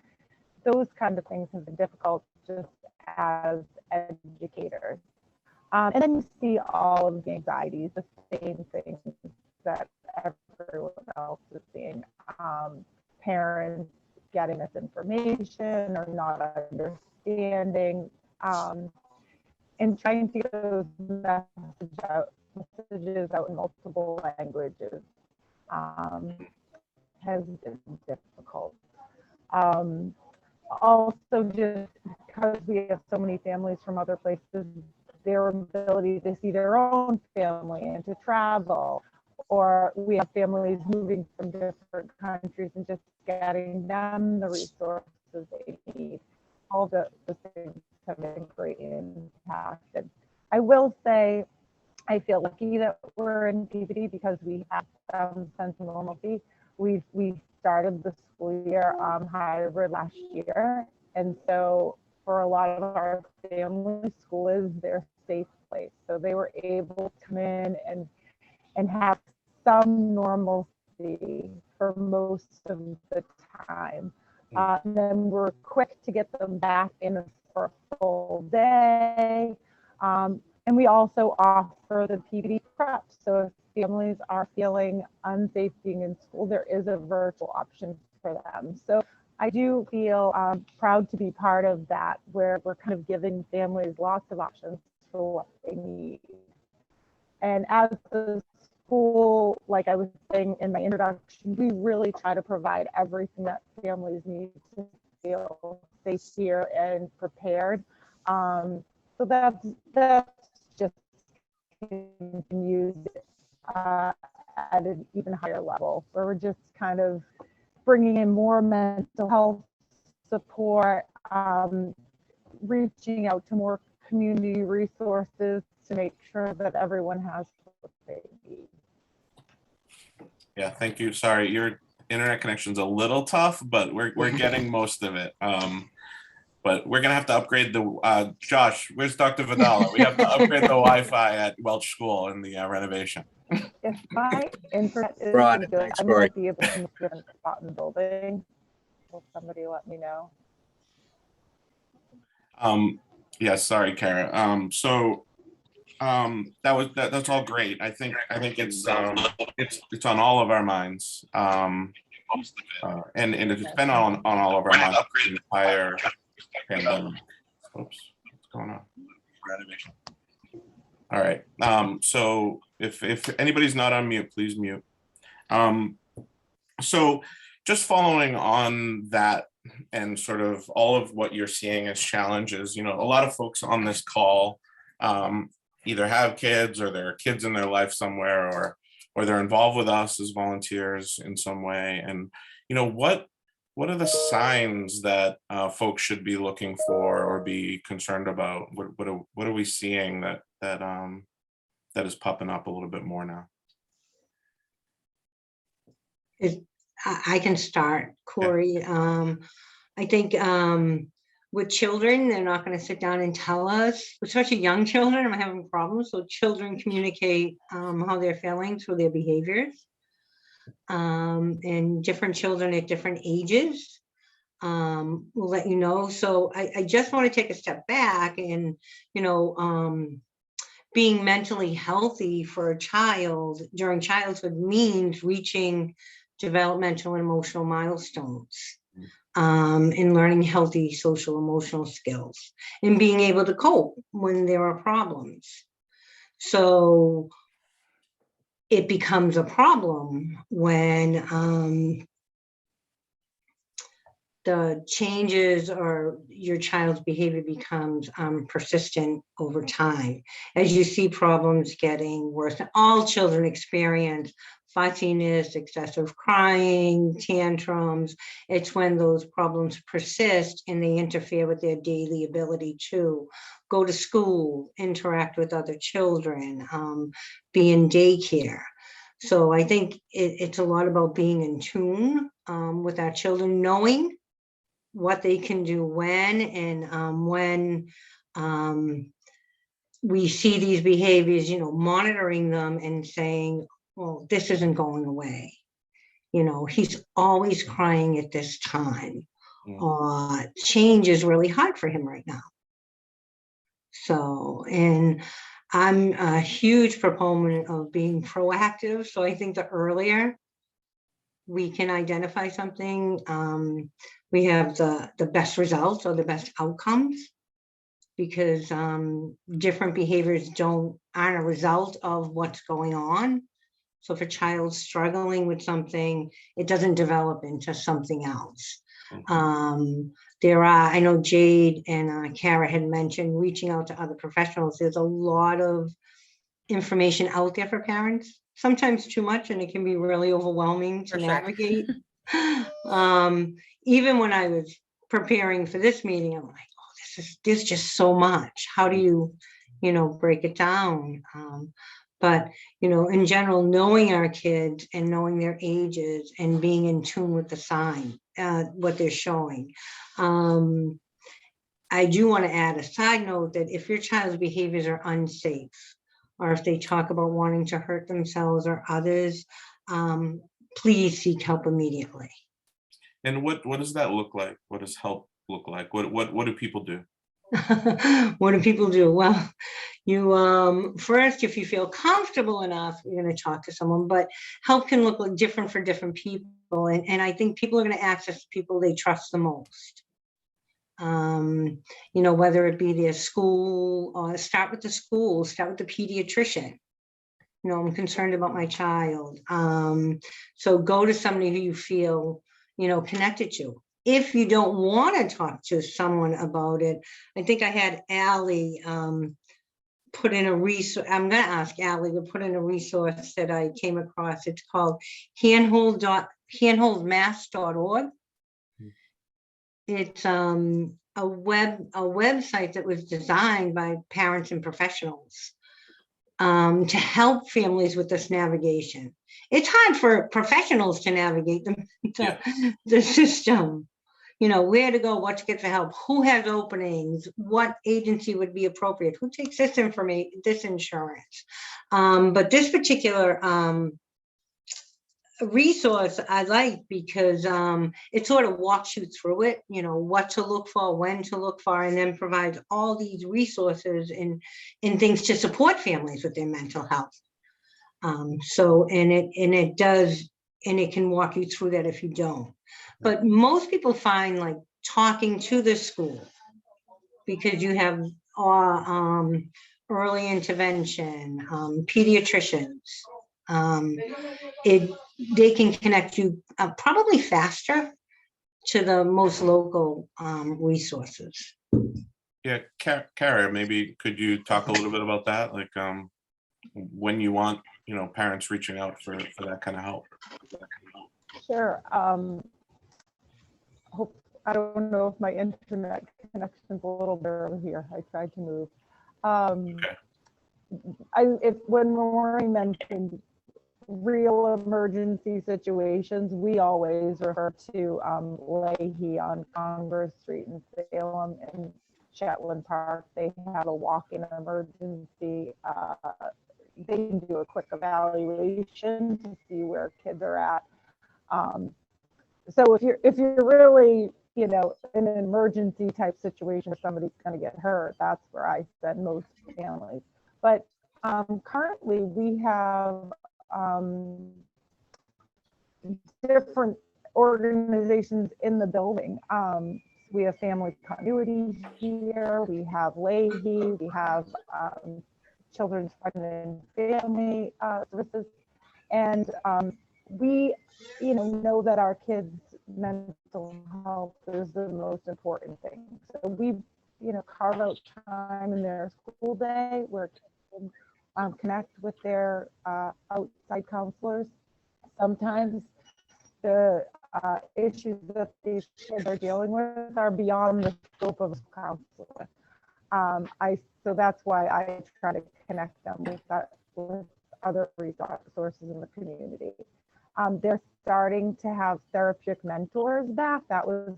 those kind of things have been difficult just as educators. And then you see all of the anxieties, the same things that everyone else is seeing. Parents getting misinformation or not understanding, and trying to get those messages out in multiple languages has been difficult. Also, just because we have so many families from other places, their ability to see their own family and to travel, or we have families moving from different countries and just getting them the resources they need. All the things have been great impacted. I will say, I feel lucky that we're in PVD because we have some sense of normalcy. We started the school year hybrid last year, and so for a lot of our families, school is their safe place. So they were able to come in and have some normalcy for most of the time. And then we're quick to get them back in for full day. And we also offer the PPD prep. So if families are feeling unsafe being in school, there is a virtual option for them. So I do feel proud to be part of that, where we're kind of giving families lots of options for what they need. And as a school, like I was saying in my introduction, we really try to provide everything that families need to feel safe here and prepared. So that's just continued at an even higher level, where we're just kind of bringing in more mental health support, reaching out to more community resources to make sure that everyone has what they need. Yeah, thank you. Sorry, your internet connection's a little tough, but we're getting most of it. But we're gonna have to upgrade the Josh, where's Dr. Vidala? We have to upgrade the Wi-Fi at Welch School in the renovation. If my internet isn't Ron, good, thanks, I Corey. might be able to move to a different spot in the building. Will somebody let me know? Yeah, sorry, Kara. That's all great. I think it's on all of our minds. And it's been on all of our minds the entire pandemic. Oops, what's going on? Renovation. All right. So if anybody's not on mute, please mute. So just following on that and sort of all of what you're seeing as challenges, a lot of folks on this call either have kids or there are kids in their life somewhere, or they're involved with us as volunteers in some way. And, what are the signs that folks should be looking for or be concerned about? What are we seeing that is popping up a little bit more now? I can start, Corey. I think with children, they're not going to sit down and tell us, especially young children, I'm having problems. So children communicate how they're feeling through their behaviors. And different children at different ages will let you know. So I just want to take a step back and, being mentally healthy for a child during childhood means reaching developmental and emotional milestones, and learning healthy social emotional skills and being able to cope when there are problems. So it becomes a problem when the changes or your child's behavior becomes persistent over time. As you see problems getting worse, all children experience fussiness, excessive crying, tantrums. It's when those problems persist and they interfere with their daily ability to go to school, interact with other children, be in daycare. So I think it's a lot about being in tune with our children, knowing what they can do when, and when we see these behaviors, monitoring them and saying, well, this isn't going away. He's always crying at this time. Change is really hard for him right now. So, and I'm a huge proponent of being proactive. So I think the earlier we can identify something, we have the best results or the best outcomes, because different behaviors aren't a result of what's going on. So if a child's struggling with something, it doesn't develop into something else. I know Jade and Kara had mentioned reaching out to other professionals. There's a lot of information out there for parents, sometimes too much, and it can be really overwhelming to navigate. Even when I was preparing for this meeting, I'm like, oh, there's just so much. How do you, break it down? But, in general, knowing our kids and knowing their ages and being in tune with the sign, what they're showing. I do want to add a side note that if your child's behaviors are unsafe, or if they talk about wanting to hurt themselves or others, please seek help immediately. And what does that look like? What does help look like? What do people do? What do people do? Well, you first, if you feel comfortable enough, you're going to talk to someone, but help can look like different for different people. And I think people are going to access people they trust the most. You know, whether it be their school, or start with the school, start with the pediatrician. You know, I'm concerned about my child. So go to somebody who you feel, you know, connected to. If you don't want to talk to someone about it, I think I had Allie put in a resource. I'm going to ask Allie to put in a resource that I came across. It's called handholdmass.org. It's a website that was designed by parents and professionals to help families with this navigation. It's hard for professionals to navigate the system. You know, where to go, what to get for help, who has openings, what agency would be appropriate, who takes this information, this insurance. But this particular resource I like because it sort of walks you through it, you know, what to look for, when to look for, and then provides all these resources and things to support families with their mental health. So, and it does, and it can walk you through that if you don't. But most people find like talking to the school, because you have early intervention, pediatricians. They can connect you probably faster to the most local resources. Yeah, Kara, maybe could you talk a little bit about that? Like when you want, you know, parents reaching out for that kind of help. Sure. I don't know if my internet connection's a little better here. I tried to move. When Maureen mentioned real emergency situations, we always refer to Leahy on Congress Street in Salem and Shetland Park. They have a walk-in emergency. They can do a quick evaluation to see where kids are at. So if you're really, you know, in an emergency type situation where somebody's going to get hurt, that's where I send most families. But currently we have different organizations in the building. We have Family Continuity here, we have Leahy, we have Children's Pregnant and Family Services, and we, you know that our kids' mental health is the most important thing. So we, you know, carve out time in their school day where kids connect with their outside counselors. Sometimes the issues that these kids are dealing with are beyond the scope of counseling. So that's why I try to connect them with other resources in the community. They're starting to have therapeutic mentors back. That was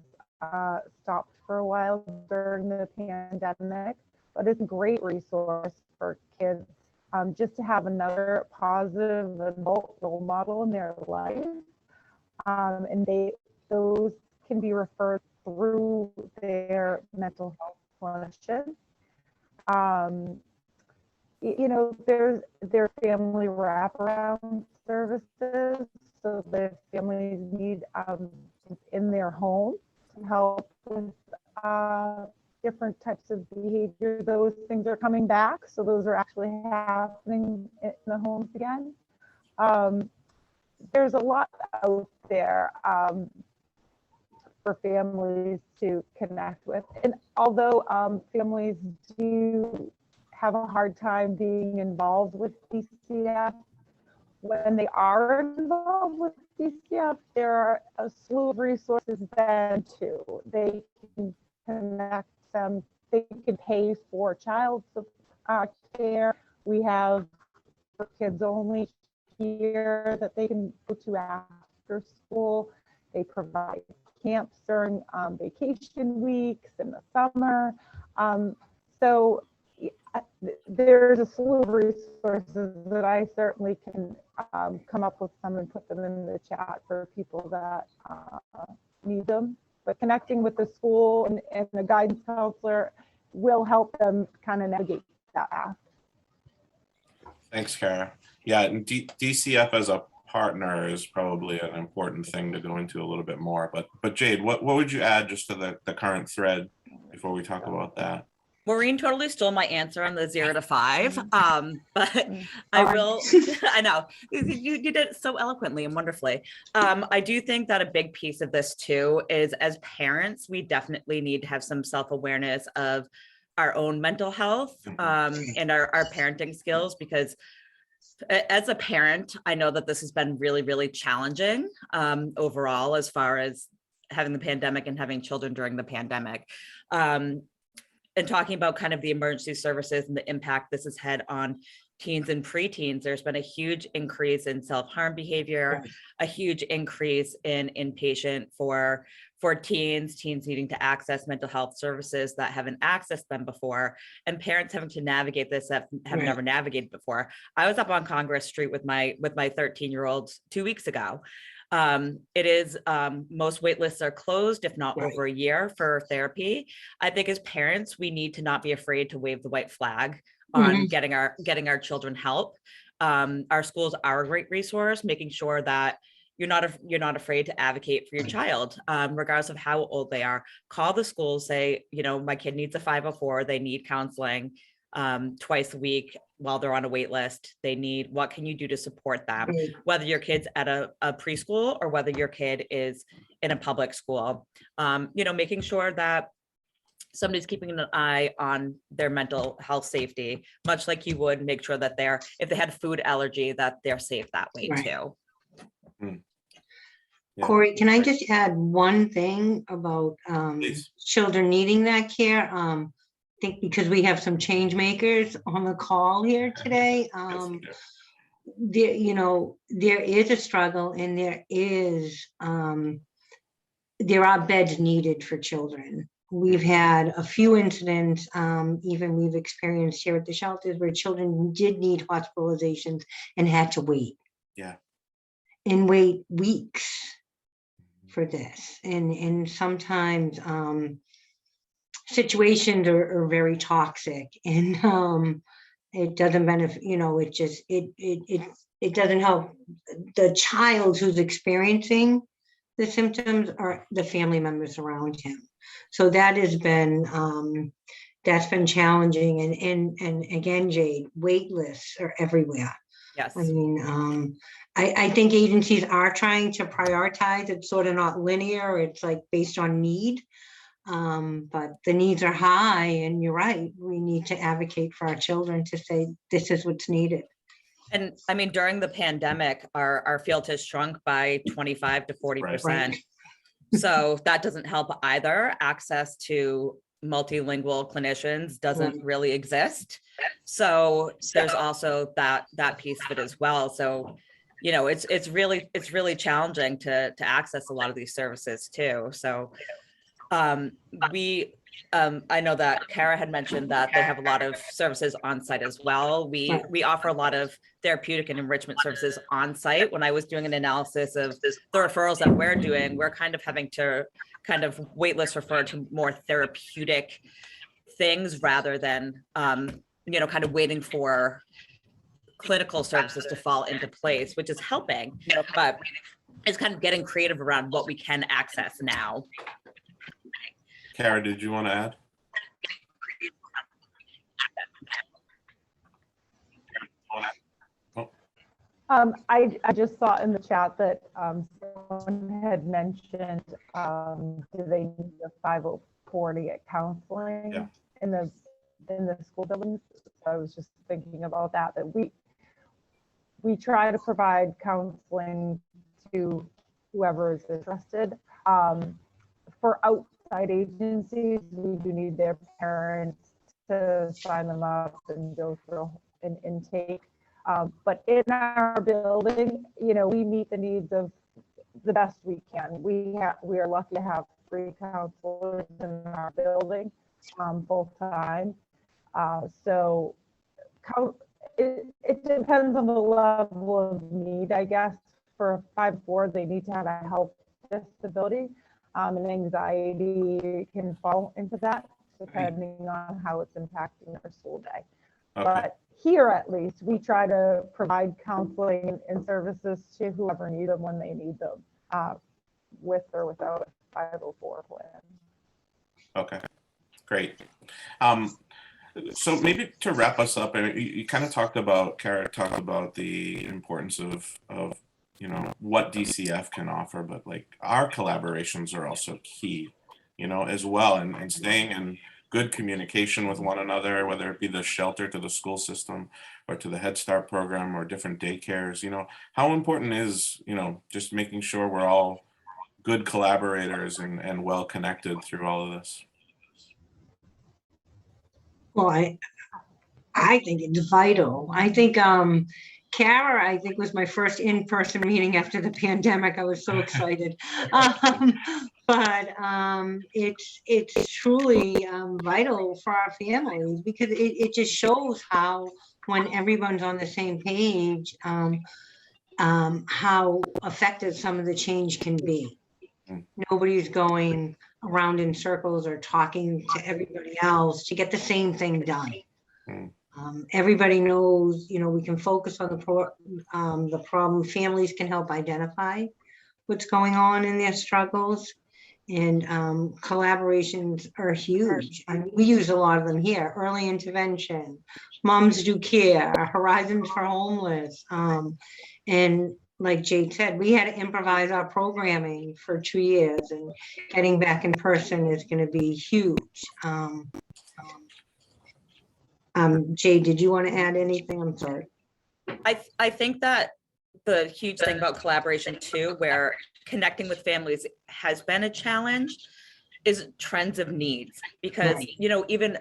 stopped for a while during the pandemic, but it's a great resource for kids just to have another positive adult role model in their life. And those can be referred through their mental health clinician. You know, there's family wraparound services, so the families need in their home to help with different types of behavior. Those things are coming back, so those are actually happening in the homes again. There's a lot out there for families to connect with, and although families do have a hard time being involved with DCF, when they are involved with DCF, there are a slew of resources then too. They can connect them, they can pay for child care. We have for kids only here that they can go to after school. They provide camps during vacation weeks in the summer. So there's a slew of resources that I certainly can come up with some and put them in the chat for people that need them. But connecting with the school and the guidance counselor will help them kind of navigate that path. Thanks, Kara. Yeah, and DCF as a partner is probably an important thing to go into a little bit more. But Jade, what would you add just to the current thread before we talk about that? Maureen totally stole my answer on the 0 to 5. But I Sorry. will, I know, you did it so eloquently and wonderfully. I do think that a big piece of this too is, as parents, we definitely need to have some self-awareness of our own mental health and our parenting skills, because as a parent, I know that this has been really, really challenging overall, as far as having the pandemic and having children during the pandemic. And talking about kind of the emergency services and the impact this has had on teens and preteens, there's been a huge increase in self-harm behavior, a huge increase in inpatient for teens needing to access mental health services that haven't accessed them before, and parents having to navigate this that have never navigated before. I was up on Congress Street with my 13-year-old 2 weeks ago. It is most wait lists are closed, if not over a year, for therapy. I think as parents, we need to not be afraid to wave the white flag on getting our children help. Our schools are a great resource, making sure that you're not afraid to advocate for your child, regardless of how old they are. Call the school, say, you know, my kid needs a 504, they need counseling twice a week while they're on a wait list. They need, what can you do to support them? Whether your kid's at a preschool or whether your kid is in a public school, you know, making sure that somebody's keeping an eye on their mental health safety, much like you would make sure that if they had a food allergy, that they're safe that way too. Yeah. Corey, can I just add one thing about children needing that care? I think because we have some change makers on the call here today, there, you know, there is a struggle, and there are beds needed for children. We've had a few incidents, even we've experienced here at the shelters, where children did need hospitalizations and had to wait. Yeah. And wait weeks for this. And sometimes situations are very toxic, and it doesn't benefit, you know, it just, it doesn't help the child who's experiencing the symptoms or the family members around him. So that has been, that's been challenging. And again, Jade, wait lists are everywhere. Yes. I mean, I think agencies are trying to prioritize. It's sort of not linear. It's like based on need. But the needs are high, and you're right. We need to advocate for our children to say, this is what's needed. And I mean, during the pandemic, our field has shrunk by 25 to 40%. Right. So that doesn't help either. Access to multilingual clinicians doesn't really exist. So there's also that piece of it as well. So, you know, it's really challenging to access a lot of these services too. So I know that Kara had mentioned that they have a lot of services on site as well. We offer a lot of therapeutic and enrichment services on site. When I was doing an analysis of the referrals that we're doing, we're kind of having to kind of waitlist refer to more therapeutic things rather than, you know, kind of waiting for clinical services to fall into place, which is helping, but it's kind of getting creative around what we can access now. Kara, did you want to add? I just saw in the chat that someone had mentioned, do they need a 504 to get counseling in the school buildings? So I was just thinking about that we try to provide counseling to whoever is interested. For outside agencies, we do need their parents to sign them up and go through an intake. But in our building, you know, we meet the needs of the best we can. We are lucky to have 3 counselors in our building full time. So it depends on the level of need, I guess. For 5-4, they need to have a health disability, and anxiety can fall into that. depending on how it's impacting their school day. Okay. But here, at least, we try to provide counseling and services to whoever need them when they need them, with or without a 504 plan. Okay, great. So maybe to wrap us up, and you kind of talked about, Kara talked about the importance of you know, what DCF can offer, but like our collaborations are also key, you know, as well, and staying in good communication with one another, whether it be the shelter to the school system or to the Head Start program or different daycares. You know, how important is, you know, just making sure we're all good collaborators and well connected through all of this? Well, I think it's vital. I think Kara, I think, was my first in-person meeting after the pandemic. I was so excited. But it's truly vital for our families, because it just shows how, when everyone's on the same page, how effective some of the change can be. Nobody's going around in circles or talking to everybody else to get the same thing done. Everybody knows, you know, we can focus on the problem. Families can help identify what's going on in their struggles, and collaborations are huge. I mean, we use a lot of them here: early intervention, Moms Do Care, Horizons for Homeless, and like Jade said, we had to improvise our programming for 2 years, and getting back in person is going to be huge. Jade, did you want to add anything? I'm sorry. I think that the huge thing about collaboration too, where connecting with families has been a challenge, is trends of needs. Because, you know, even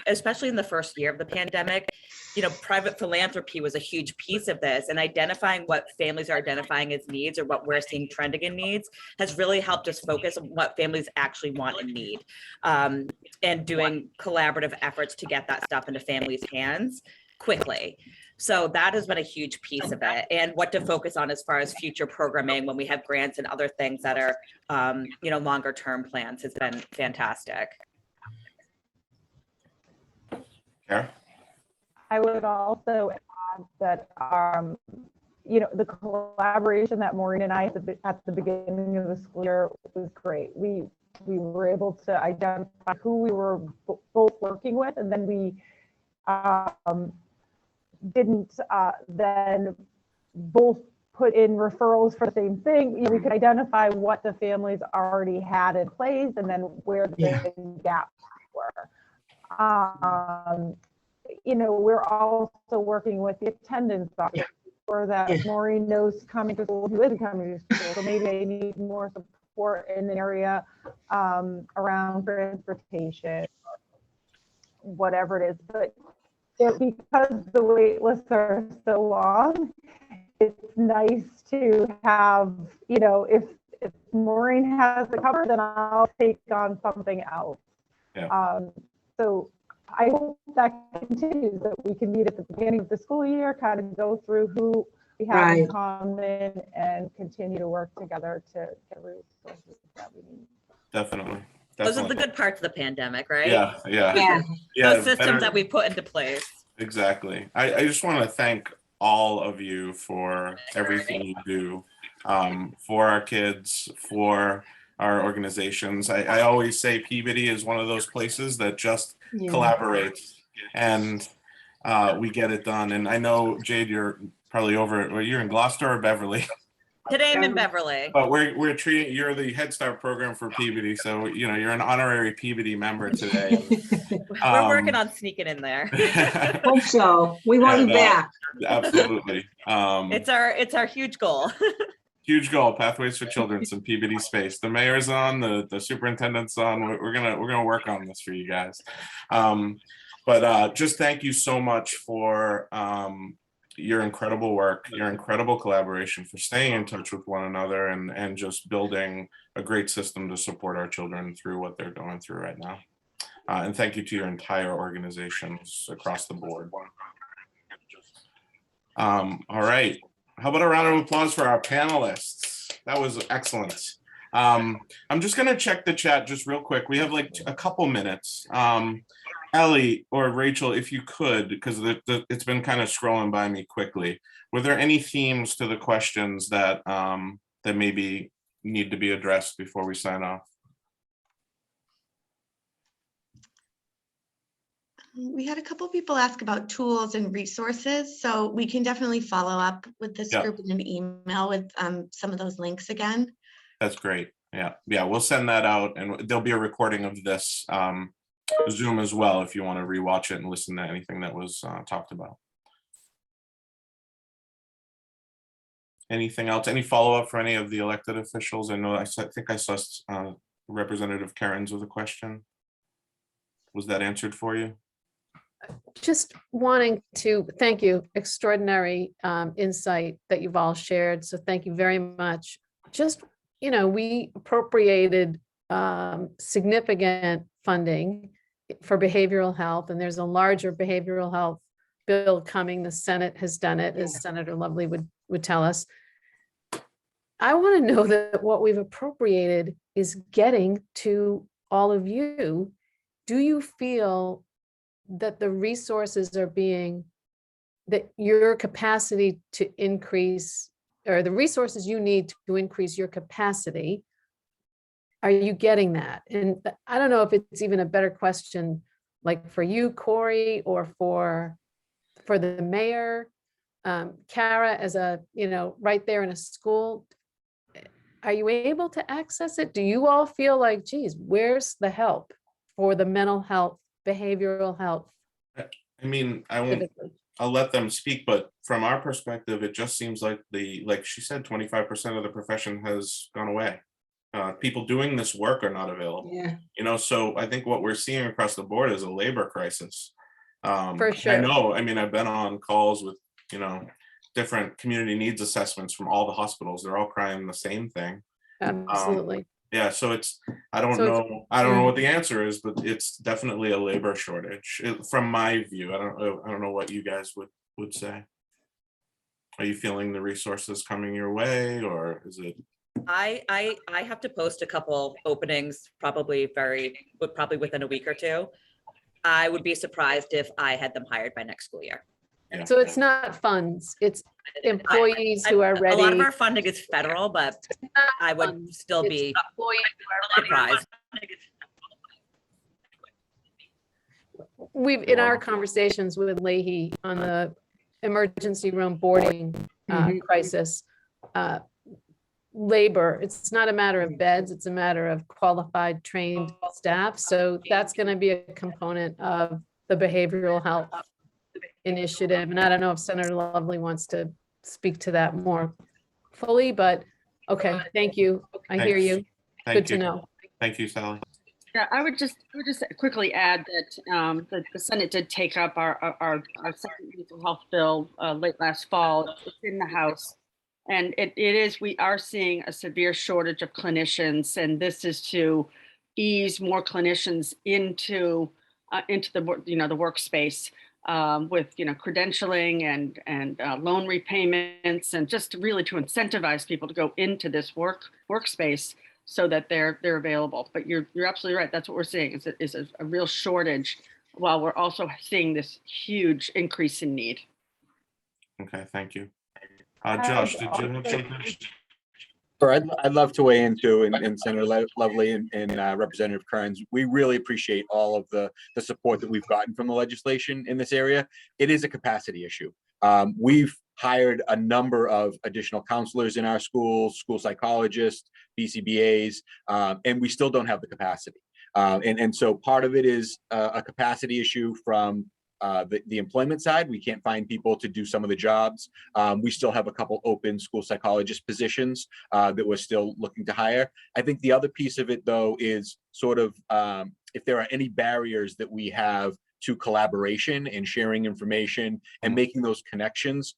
especially in the first year of the pandemic, you know, private philanthropy was a huge piece of this, and identifying what families are identifying as needs, or what we're seeing trending in needs, has really helped us focus on what families actually want and need, and doing collaborative efforts to get that stuff into families' hands quickly. So that has been a huge piece of it, and what to focus on as far as future programming when we have grants and other things that are, you know, longer term plans, has been fantastic. Yeah. I would also add that, you know, the collaboration that Maureen and I at the beginning of the school year was great. We were able to identify who we were both working with, and then we didn't then both put in referrals for the same thing. You know, we could identify what the families already had in place, and then where the gaps were. You know, we're also working with the attendance office, for that Maureen knows coming to school, who isn't coming to school, so maybe they need more support in the area around transportation, whatever it is. But because the wait lists are so long, it's nice to have, you know, if Maureen has it covered, then I'll take on something else. Yeah. So I hope that continues, that we can meet at the beginning of the school year, kind of go through who we have in common, and continue to work together to get resources that we need. Definitely. Those are the good parts of the pandemic, right? Yeah. Those systems that we put into place. Exactly. I just want to thank all of you for everything you do, for our kids, for our organizations. I always say Peabody is one of those places that just collaborates, and we get it done. And I know, Jade, you're probably you're in Gloucester or Beverly? Today I'm in Beverly. But we're treating, you're the Head Start program for Peabody, so you know you're an honorary Peabody member today. We're working on sneaking in there. Hope so. We want you back. Absolutely. It's our huge goal. Huge goal, Pathways for Children, some Peabody space. The mayor's on, the superintendent's on. We're gonna work on this for you guys. But just thank you so much for your incredible work, your incredible collaboration, for staying in touch with one another, and just building a great system to support our children through what they're going through right now. And thank you to your entire organizations across the board. All right. How about a round of applause for our panelists? That was excellent. I'm just gonna check the chat just real quick. We have like a couple minutes. Ellie or Rachel, if you could, because it's been kind of scrolling by me quickly. Were there any themes to the questions that that maybe need to be addressed before we sign off? We had a couple people ask about tools and resources, so we can definitely follow up with this Yeah. group in an email with some of those links again. That's great. Yeah, we'll send that out, and there'll be a recording of this Zoom as well if you want to rewatch it and listen to anything that was talked about. Anything else? Any follow-up for any of the elected officials? I know I think I saw Representative Cairns with a question. Was that answered for you? Just wanting to thank you, extraordinary insight that you've all shared. So thank you very much. Just, we appropriated significant funding for behavioral health, and there's a larger behavioral health bill coming. The Senate has done it, as Senator Lovely would tell us. I want to know that what we've appropriated is getting to all of you. Do you feel that the resources are that your capacity to increase, or the resources you need to increase your capacity, are you getting that? And I don't know if it's even a better question, like for you, Corey, or for the mayor, Kara, as right there in a school. Are you able to access it? Do you all feel like, geez, where's the help for the mental health, behavioral health? I mean, I'll let them speak, but from our perspective, it just seems like like she said, 25% of the profession has gone away. People doing this work are not available. Yeah. So I think what we're seeing across the board is a labor crisis. For sure. I know, I've been on calls with, different community needs assessments from all the hospitals. They're all crying the same thing. Absolutely. Yeah, so I don't know what the answer is, but it's definitely a labor shortage from my view. I don't know what you guys would say. Are you feeling the resources coming your way, or is it? I have to post a couple openings probably within a week or two. I would be surprised if I had them hired by next school year. Yeah. So it's not funds, it's employees who are ready. A lot of our funding is federal, but I would still be surprised. We've, in our conversations with Leahy on the emergency room boarding crisis, labor, it's not a matter of beds, it's a matter of qualified, trained staff. So that's going to be a component of the behavioral health initiative. And I don't know if Senator Lovely wants to speak to that more fully, but okay, thank you. I hear you. Good to know. Thank you, Sally. Yeah, I would just quickly add that the Senate did take up our second mental health bill late last fall. It's in the House, and we are seeing a severe shortage of clinicians, and this is to ease more clinicians into the workspace with credentialing and loan repayments, and just really to incentivize people to go into this workspace so that they're available. But you're absolutely right. That's what we're seeing is a real shortage, while we're also seeing this huge increase in need. Okay, thank you. Josh, did you have something? Sure, I'd love to weigh in too, and Senator Lovely and Representative Kearns. We really appreciate all of the support that we've gotten from the legislation in this area. It is a capacity issue. We've hired a number of additional counselors in our schools, school psychologists, BCBAs, and we still don't have the capacity. And so part of it is a capacity issue from the employment side. We can't find people to do some of the jobs. We still have a couple open school psychologist positions that we're still looking to hire. I think the other piece of it, though, is sort of if there are any barriers that we have to collaboration and sharing information and making those connections.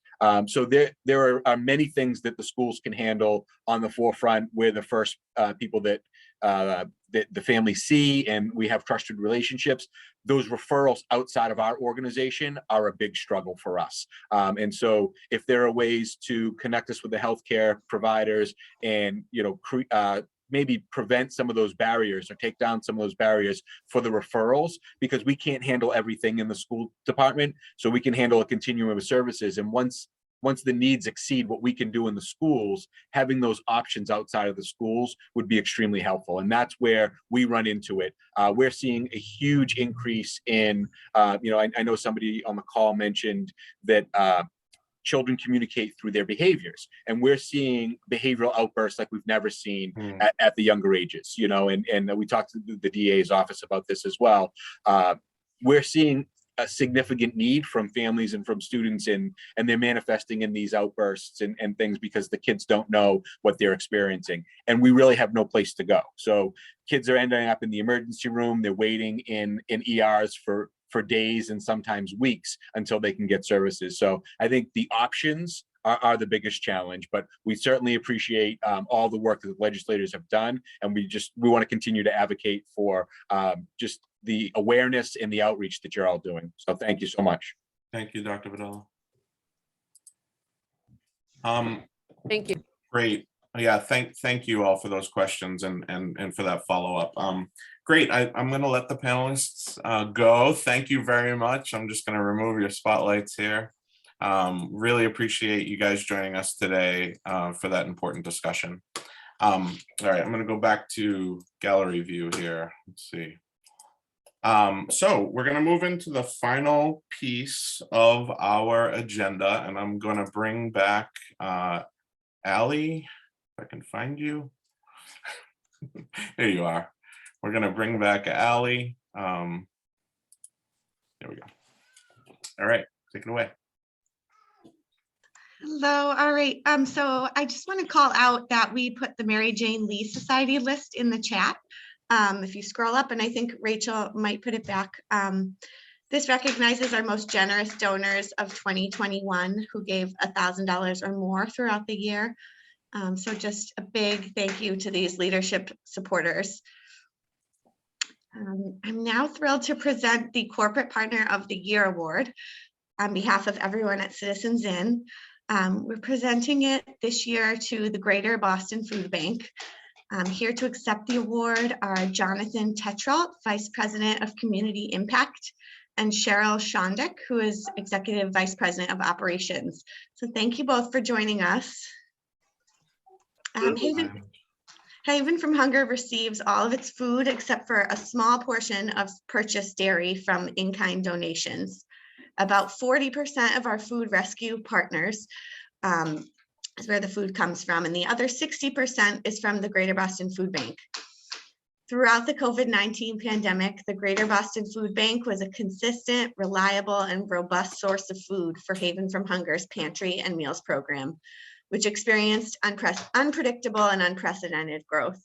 So there are many things that the schools can handle on the forefront. We're the first people that the families see, and we have trusted relationships. Those referrals outside of our organization are a big struggle for us. And so if there are ways to connect us with the healthcare providers and, maybe prevent some of those barriers or take down some of those barriers for the referrals, because we can't handle everything in the school department. So we can handle a continuum of services. And once the needs exceed what we can do in the schools, having those options outside of the schools would be extremely helpful. And that's where we run into it. We're seeing a huge increase in, I know somebody on the call mentioned that children communicate through their behaviors, and we're seeing behavioral outbursts like we've never seen at the younger ages, and we talked to the DA's office about this as well. We're seeing a significant need from families and from students, and they're manifesting in these outbursts and things because the kids don't know what they're experiencing, and we really have no place to go. So kids are ending up in the emergency room. They're waiting in ERs for days and sometimes weeks until they can get services. So I think the options are the biggest challenge, but we certainly appreciate all the work that the legislators have done, and we want to continue to advocate for just the awareness and the outreach that you're all doing. So thank you so much. Thank you, Dr. Vidal. Thank you. Great. Yeah, thank you all for those questions and for that follow-up. Great. I'm going to let the panelists go. Thank you very much. I'm just going to remove your spotlights here. Really appreciate you guys joining us today for that important discussion. All right, I'm going to go back to gallery view here. Let's see. So we're going to move into the final piece of our agenda, and I'm going to bring back Allie, if I can find you. There you are. We're going to bring back Allie. There we go. All right, take it away. Hello, all right. So I just want to call out that we put the Mary Jane Lee Society list in the chat. If you scroll up, and I think Rachel might put it back. This recognizes our most generous donors of 2021 who gave $1,000 or more throughout the year. So just a big thank you to these leadership supporters. I'm now thrilled to present the Corporate Partner of the Year Award on behalf of everyone at Citizens Inn. We're presenting it this year to the Greater Boston Food Bank. Here to accept the award are Jonathan Tatro, Vice President of Community Impact, and Cheryl Shondick, who is Executive Vice President of Operations. So thank you both for joining us. Haven from Hunger receives all of its food except for a small portion of purchased dairy from in-kind donations. About 40% of our food rescue partners is where the food comes from, and the other 60% is from the Greater Boston Food Bank. Throughout the COVID-19 pandemic, the Greater Boston Food Bank was a consistent, reliable, and robust source of food for Haven from Hunger's Pantry and Meals program, which experienced unpredictable and unprecedented growth.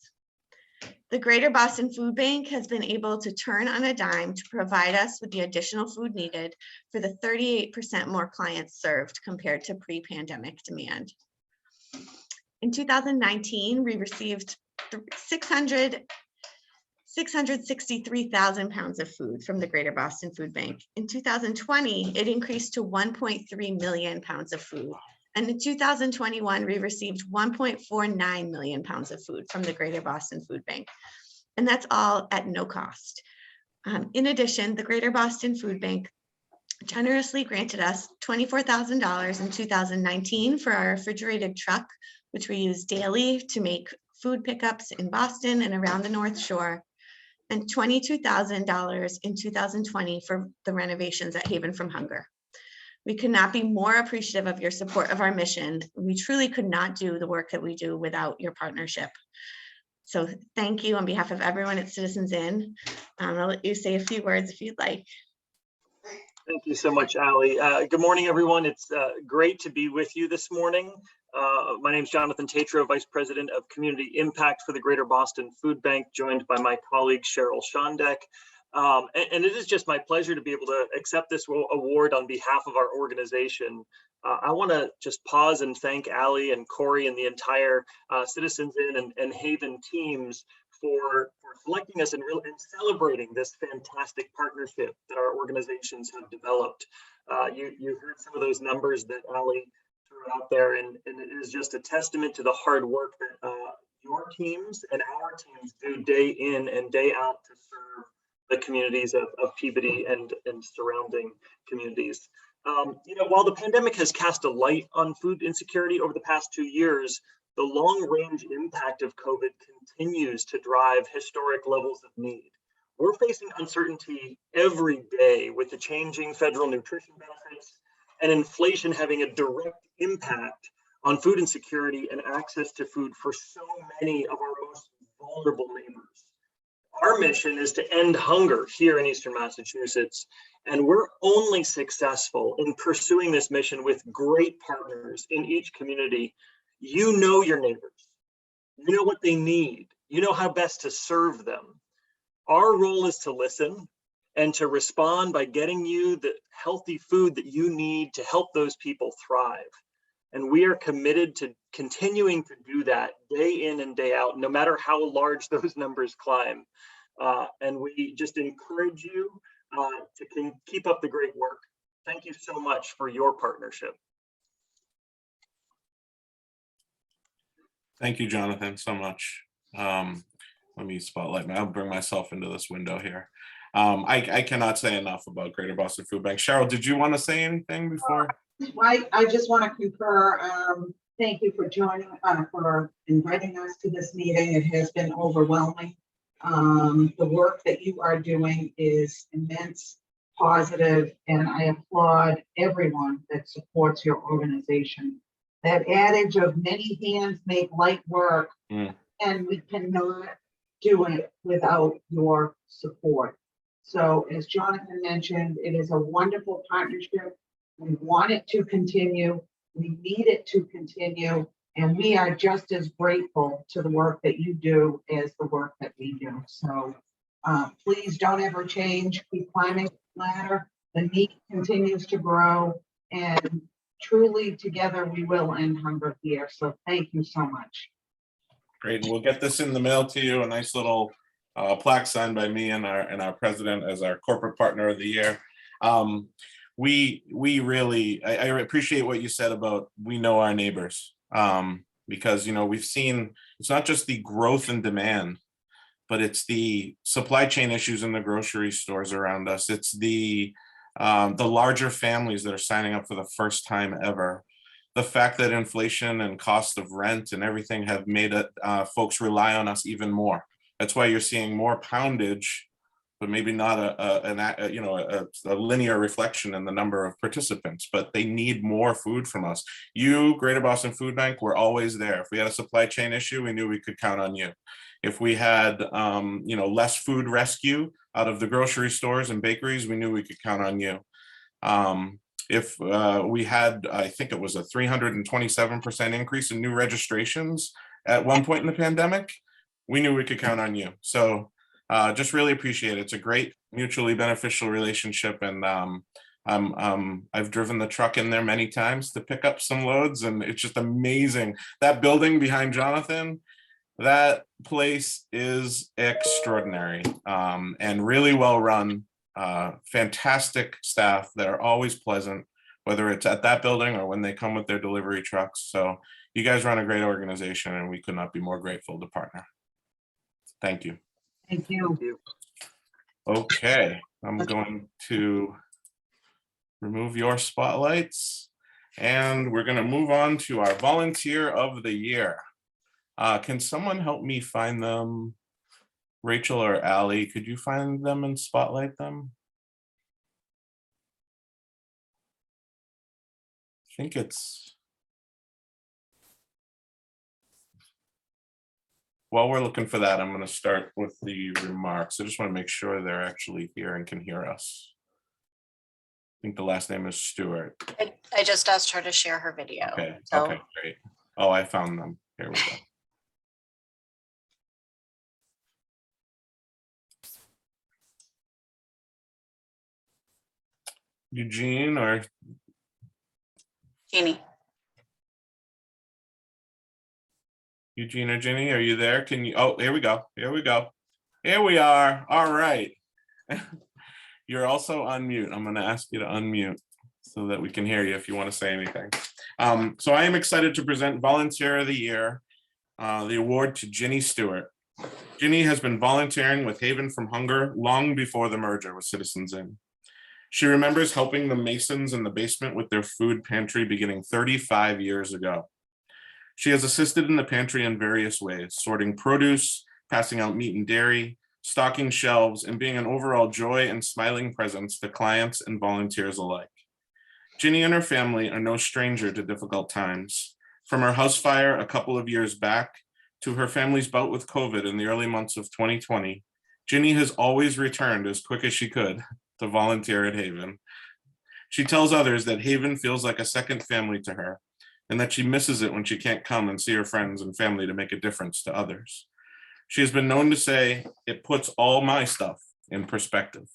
The Greater Boston Food Bank has been able to turn on a dime to provide us with the additional food needed for the 38% more clients served compared to pre-pandemic demand. In 2019, we received 663,000 pounds of food from the Greater Boston Food Bank. In 2020, it increased to 1.3 million pounds of food. And in 2021, we received 1.49 million pounds of food from the Greater Boston Food Bank. And that's all at no cost. In addition, the Greater Boston Food Bank generously granted us $24,000 in 2019 for our refrigerated truck, which we use daily to make food pickups in Boston and around the North Shore, and $22,000 in 2020 for the renovations at Haven from Hunger. We could not be more appreciative of your support of our mission. We truly could not do the work that we do without your partnership. So thank you on behalf of everyone at Citizens Inn. I'll let you say a few words if you'd like. Thank you so much, Allie. Good morning, everyone. It's great to be with you this morning. My name is Jonathan Tatro, Vice President of Community Impact for the Greater Boston Food Bank, joined by my colleague Cheryl Shondick. And it is just my pleasure to be able to accept this award on behalf of our organization. I want to just pause and thank Allie and Corey and the entire Citizens Inn and Haven teams for selecting us and celebrating this fantastic partnership that our organizations have developed. You heard some of those numbers that Allie threw out there, and it is just a testament to the hard work that your teams and our teams do day in and day out to serve the communities of Peabody and surrounding communities. While the pandemic has cast a light on food insecurity over the past 2 years, the long-range impact of COVID continues to drive historic levels of need. We're facing uncertainty every day with the changing federal nutrition benefits and inflation having a direct impact on food insecurity and access to food for so many of our most vulnerable neighbors. Our mission is to end hunger here in Eastern Massachusetts, and we're only successful in pursuing this mission with great partners in each community. You know your neighbors, you know what they need, you know how best to serve them. Our role is to listen and to respond by getting you the healthy food that you need to help those people thrive. And we are committed to continuing to do that day in and day out, no matter how large those numbers climb. And we just encourage you to keep up the great work. Thank you so much for your partnership. Thank you, Jonathan, so much. Let me spotlight me. I'll bring myself into this window here. I cannot say enough about Greater Boston Food Bank. Cheryl, did you want to say anything before? I just want to concur. Thank you for joining, for inviting us to this meeting. It has been overwhelming. The work that you are doing is immense, positive, and I applaud everyone that supports your organization. That adage of many hands make light work, and we cannot do it without your support. So as Jonathan mentioned, it is a wonderful partnership. We want it to continue. We need it to continue. And we are just as grateful to the work that you do as the work that we do. So please don't ever change. Keep climbing the ladder. The need continues to grow. And truly together we will end hunger here. So thank you so much. Great, and we'll get this in the mail to you, a nice little plaque signed by me and our president as our corporate partner of the year. We really, I appreciate what you said about we know our neighbors, because we've seen it's not just the growth in demand, but it's the supply chain issues in the grocery stores around us. It's the larger families that are signing up for the first time ever. The fact that inflation and cost of rent and everything have made it, folks rely on us even more. That's why you're seeing more poundage, but maybe not a linear reflection in the number of participants, but they need more food from us. You, Greater Boston Food Bank, we're always there. If we had a supply chain issue, we knew we could count on you. If we had, less food rescue out of the grocery stores and bakeries, we knew we could count on you. If we had, I think it was a 327% increase in new registrations at one point in the pandemic, we knew we could count on you. So just really appreciate it. It's a great mutually beneficial relationship. And I've driven the truck in there many times to pick up some loads, and it's just amazing. That building behind Jonathan, that place is extraordinary and really well run. Fantastic staff that are always pleasant, whether it's at that building or when they come with their delivery trucks. So you guys run a great organization, and we could not be more grateful to partner. Thank you. Thank you. Okay, I'm going to remove your spotlights, and we're going to move on to our volunteer of the year. Can someone help me find them? Rachel or Allie, could you find them and spotlight them? I think it's, while we're looking for that, I'm going to start with the remarks. I just want to make sure they're actually here and can hear us. I think the last name is Stewart. I just asked her to share her video. Okay, so. okay, great. Oh, I found them. Here we go. Eugene or Ginny. Eugene or Ginny, are you there? Can you, oh, here we go. Here we go. Here we are. All right. You're also on mute. I'm going to ask you to unmute so that we can hear you if you want to say anything. So I am excited to present Volunteer of the Year the award to Ginny Stewart. Ginny has been volunteering with Haven from Hunger long before the merger with Citizens Inn. She remembers helping the Masons in the basement with their food pantry beginning 35 years ago. She has assisted in the pantry in various ways, sorting produce, passing out meat and dairy, stocking shelves, and being an overall joy and smiling presence to clients and volunteers alike. Ginny and her family are no stranger to difficult times. From her house fire a couple of years back to her family's bout with COVID in the early months of 2020, Ginny has always returned as quick as she could to volunteer at Haven. She tells others that Haven feels like a second family to her, and that she misses it when she can't come and see her friends and family to make a difference to others. She has been known to say, "It puts all my stuff in perspective."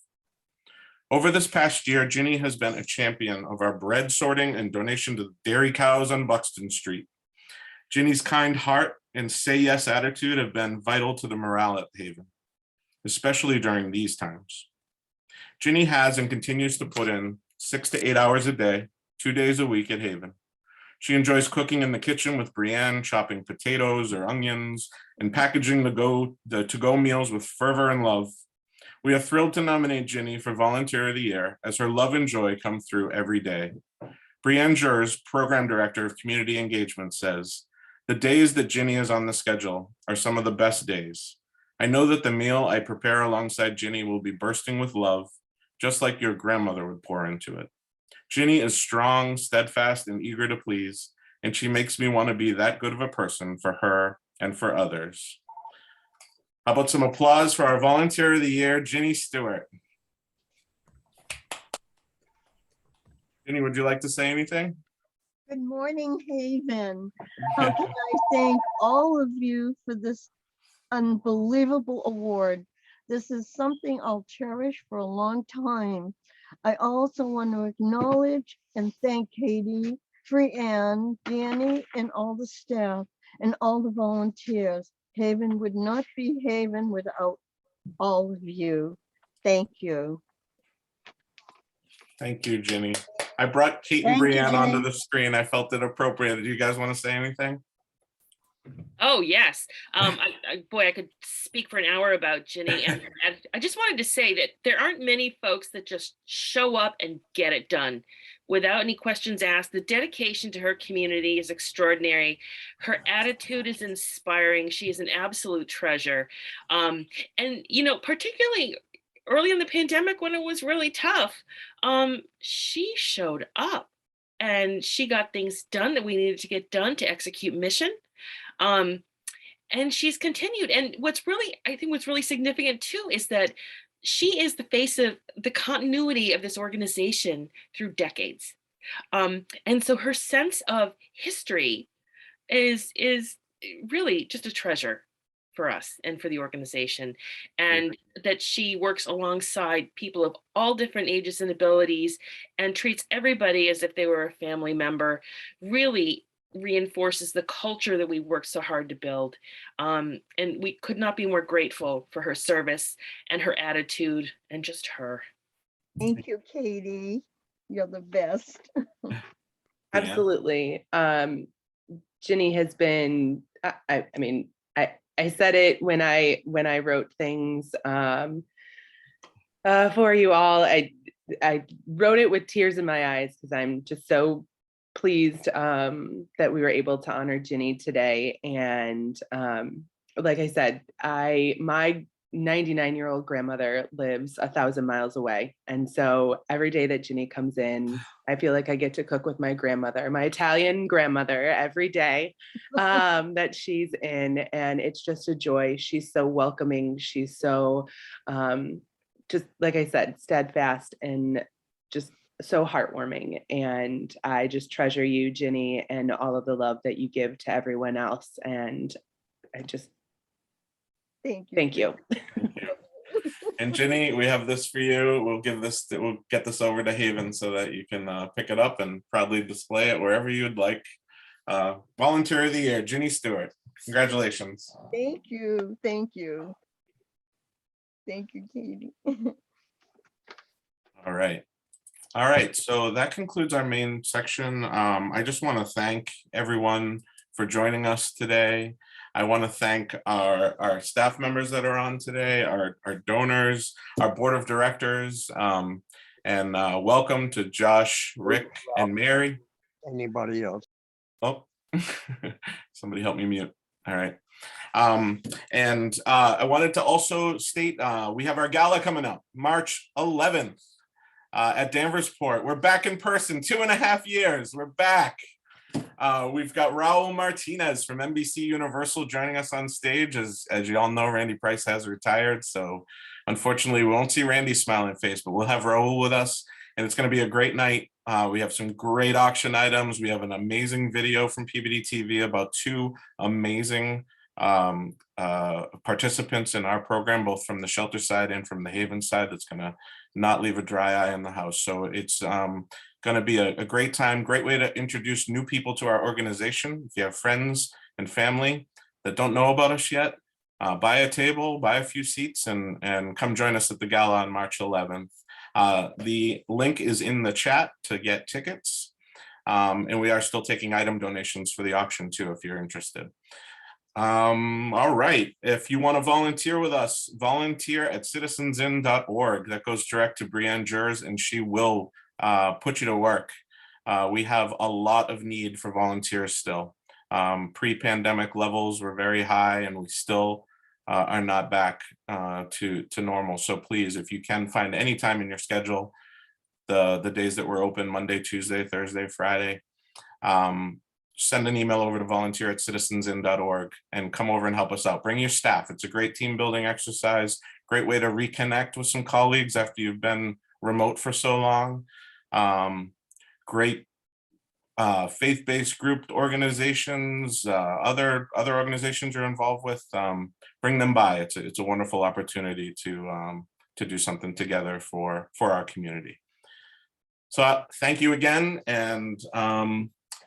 Over this past year, Ginny has been a champion of our bread sorting and donation to the dairy cows on Buxton Street. Ginny's kind heart and say yes attitude have been vital to the morale at Haven, especially during these times. Ginny has and continues to put in 6 to 8 hours a day, 2 days a week at Haven. She enjoys cooking in the kitchen with Brienne, chopping potatoes or onions, and packaging the to-go meals with fervor and love. We are thrilled to nominate Ginny for Volunteer of the Year, as her love and joy come through every day. Brienne Jers, Program Director of Community Engagement, says, "The days that Ginny is on the schedule are some of the best days. I know that the meal I prepare alongside Ginny will be bursting with love, just like your grandmother would pour into it. Ginny is strong, steadfast, and eager to please, and she makes me want to be that good of a person for her and for others." How about some applause for our Volunteer of the Year, Ginny Stewart? Ginny, would you like to say anything? Good morning, Haven. How can I thank all of you for this unbelievable award? This is something I'll cherish for a long time. I also want to acknowledge and thank Katie, Freanne, Danny, and all the staff and all the volunteers. Haven would not be Haven without all of you. Thank you. Thank you, Ginny. I brought Kate and Thank you, Brienne onto Ginny. the screen. I felt it appropriate. Do you guys want to say anything? Oh, yes. Boy, I could speak for an hour about Ginny. And I just wanted to say that there aren't many folks that just show up and get it done without any questions asked. The dedication to her community is extraordinary. Her attitude is inspiring. She is an absolute treasure. And, you know, particularly early in the pandemic when it was really tough, she showed up and she got things done that we needed to get done to execute mission. And she's continued. And I think what's really significant too is that she is the face of the continuity of this organization through decades. And so her sense of history is really just a treasure for us and for the organization. And that she works alongside people of all different ages and abilities and treats everybody as if they were a family member, really reinforces the culture that we worked so hard to build. And we could not be more grateful for her service and her attitude and just her. Thank you, Katie. You're the best. Absolutely. Ginny has been, I mean, I said it when I wrote things for you all. I wrote it with tears in my eyes because I'm just so pleased that we were able to honor Ginny today. And like I said, my 99-year-old grandmother lives 1,000 miles away. And so every day that Ginny comes in, I feel like I get to cook with my grandmother, my Italian grandmother, every day that she's in. And it's just a joy. She's so welcoming. She's so, just like I said, steadfast and just so heartwarming. And I just treasure you, Ginny, and all of the love that you give to everyone else. And I just thank you. And Ginny, we have this for you. We'll get this over to Haven so that you can pick it up and proudly display it wherever you'd like. Volunteer of the Year, Ginny Stewart. Congratulations. Thank you. Thank you. Thank you, Katie. All right. So that concludes our main section. I just want to thank everyone for joining us today. I want to thank our staff members that are on today, our donors, our board of directors, and welcome to Josh, Rick, and Mary. Anybody else? Oh, somebody help me mute. All right. And I wanted to also state we have our gala coming up March 11th at Danversport. We're back in person, 2.5 years. We're back. We've got Raul Martinez from NBC Universal joining us on stage. As you all know, Randy Price has retired. So unfortunately, we won't see Randy's smiling face, but we'll have Raul with us. And it's going to be a great night. We have some great auction items. We have an amazing video from PBD TV about 2 amazing participants in our program, both from the shelter side and from the Haven side, that's going to not leave a dry eye in the house. So it's going to be a great time, great way to introduce new people to our organization. If you have friends and family that don't know about us yet, buy a table, buy a few seats, and come join us at the gala on March 11th. The link is in the chat to get tickets. And we are still taking item donations for the auction too, if you're interested. All right, if you want to volunteer with us, volunteer at citizensin.org. That goes direct to Brianne Jers, and she will put you to work. We have a lot of need for volunteers still. Pre-pandemic levels were very high, and we still are not back to normal. So please, if you can find any time in your schedule, the days that we're open, Monday, Tuesday, Thursday, Friday, send an email over to volunteer@citizensin.org and come over and help us out. Bring your staff. It's a great team building exercise, great way to reconnect with some colleagues after you've been remote for so long. Great faith-based group organizations, other organizations you're involved with, bring them by. It's a wonderful opportunity to do something together for our community. So thank you again, and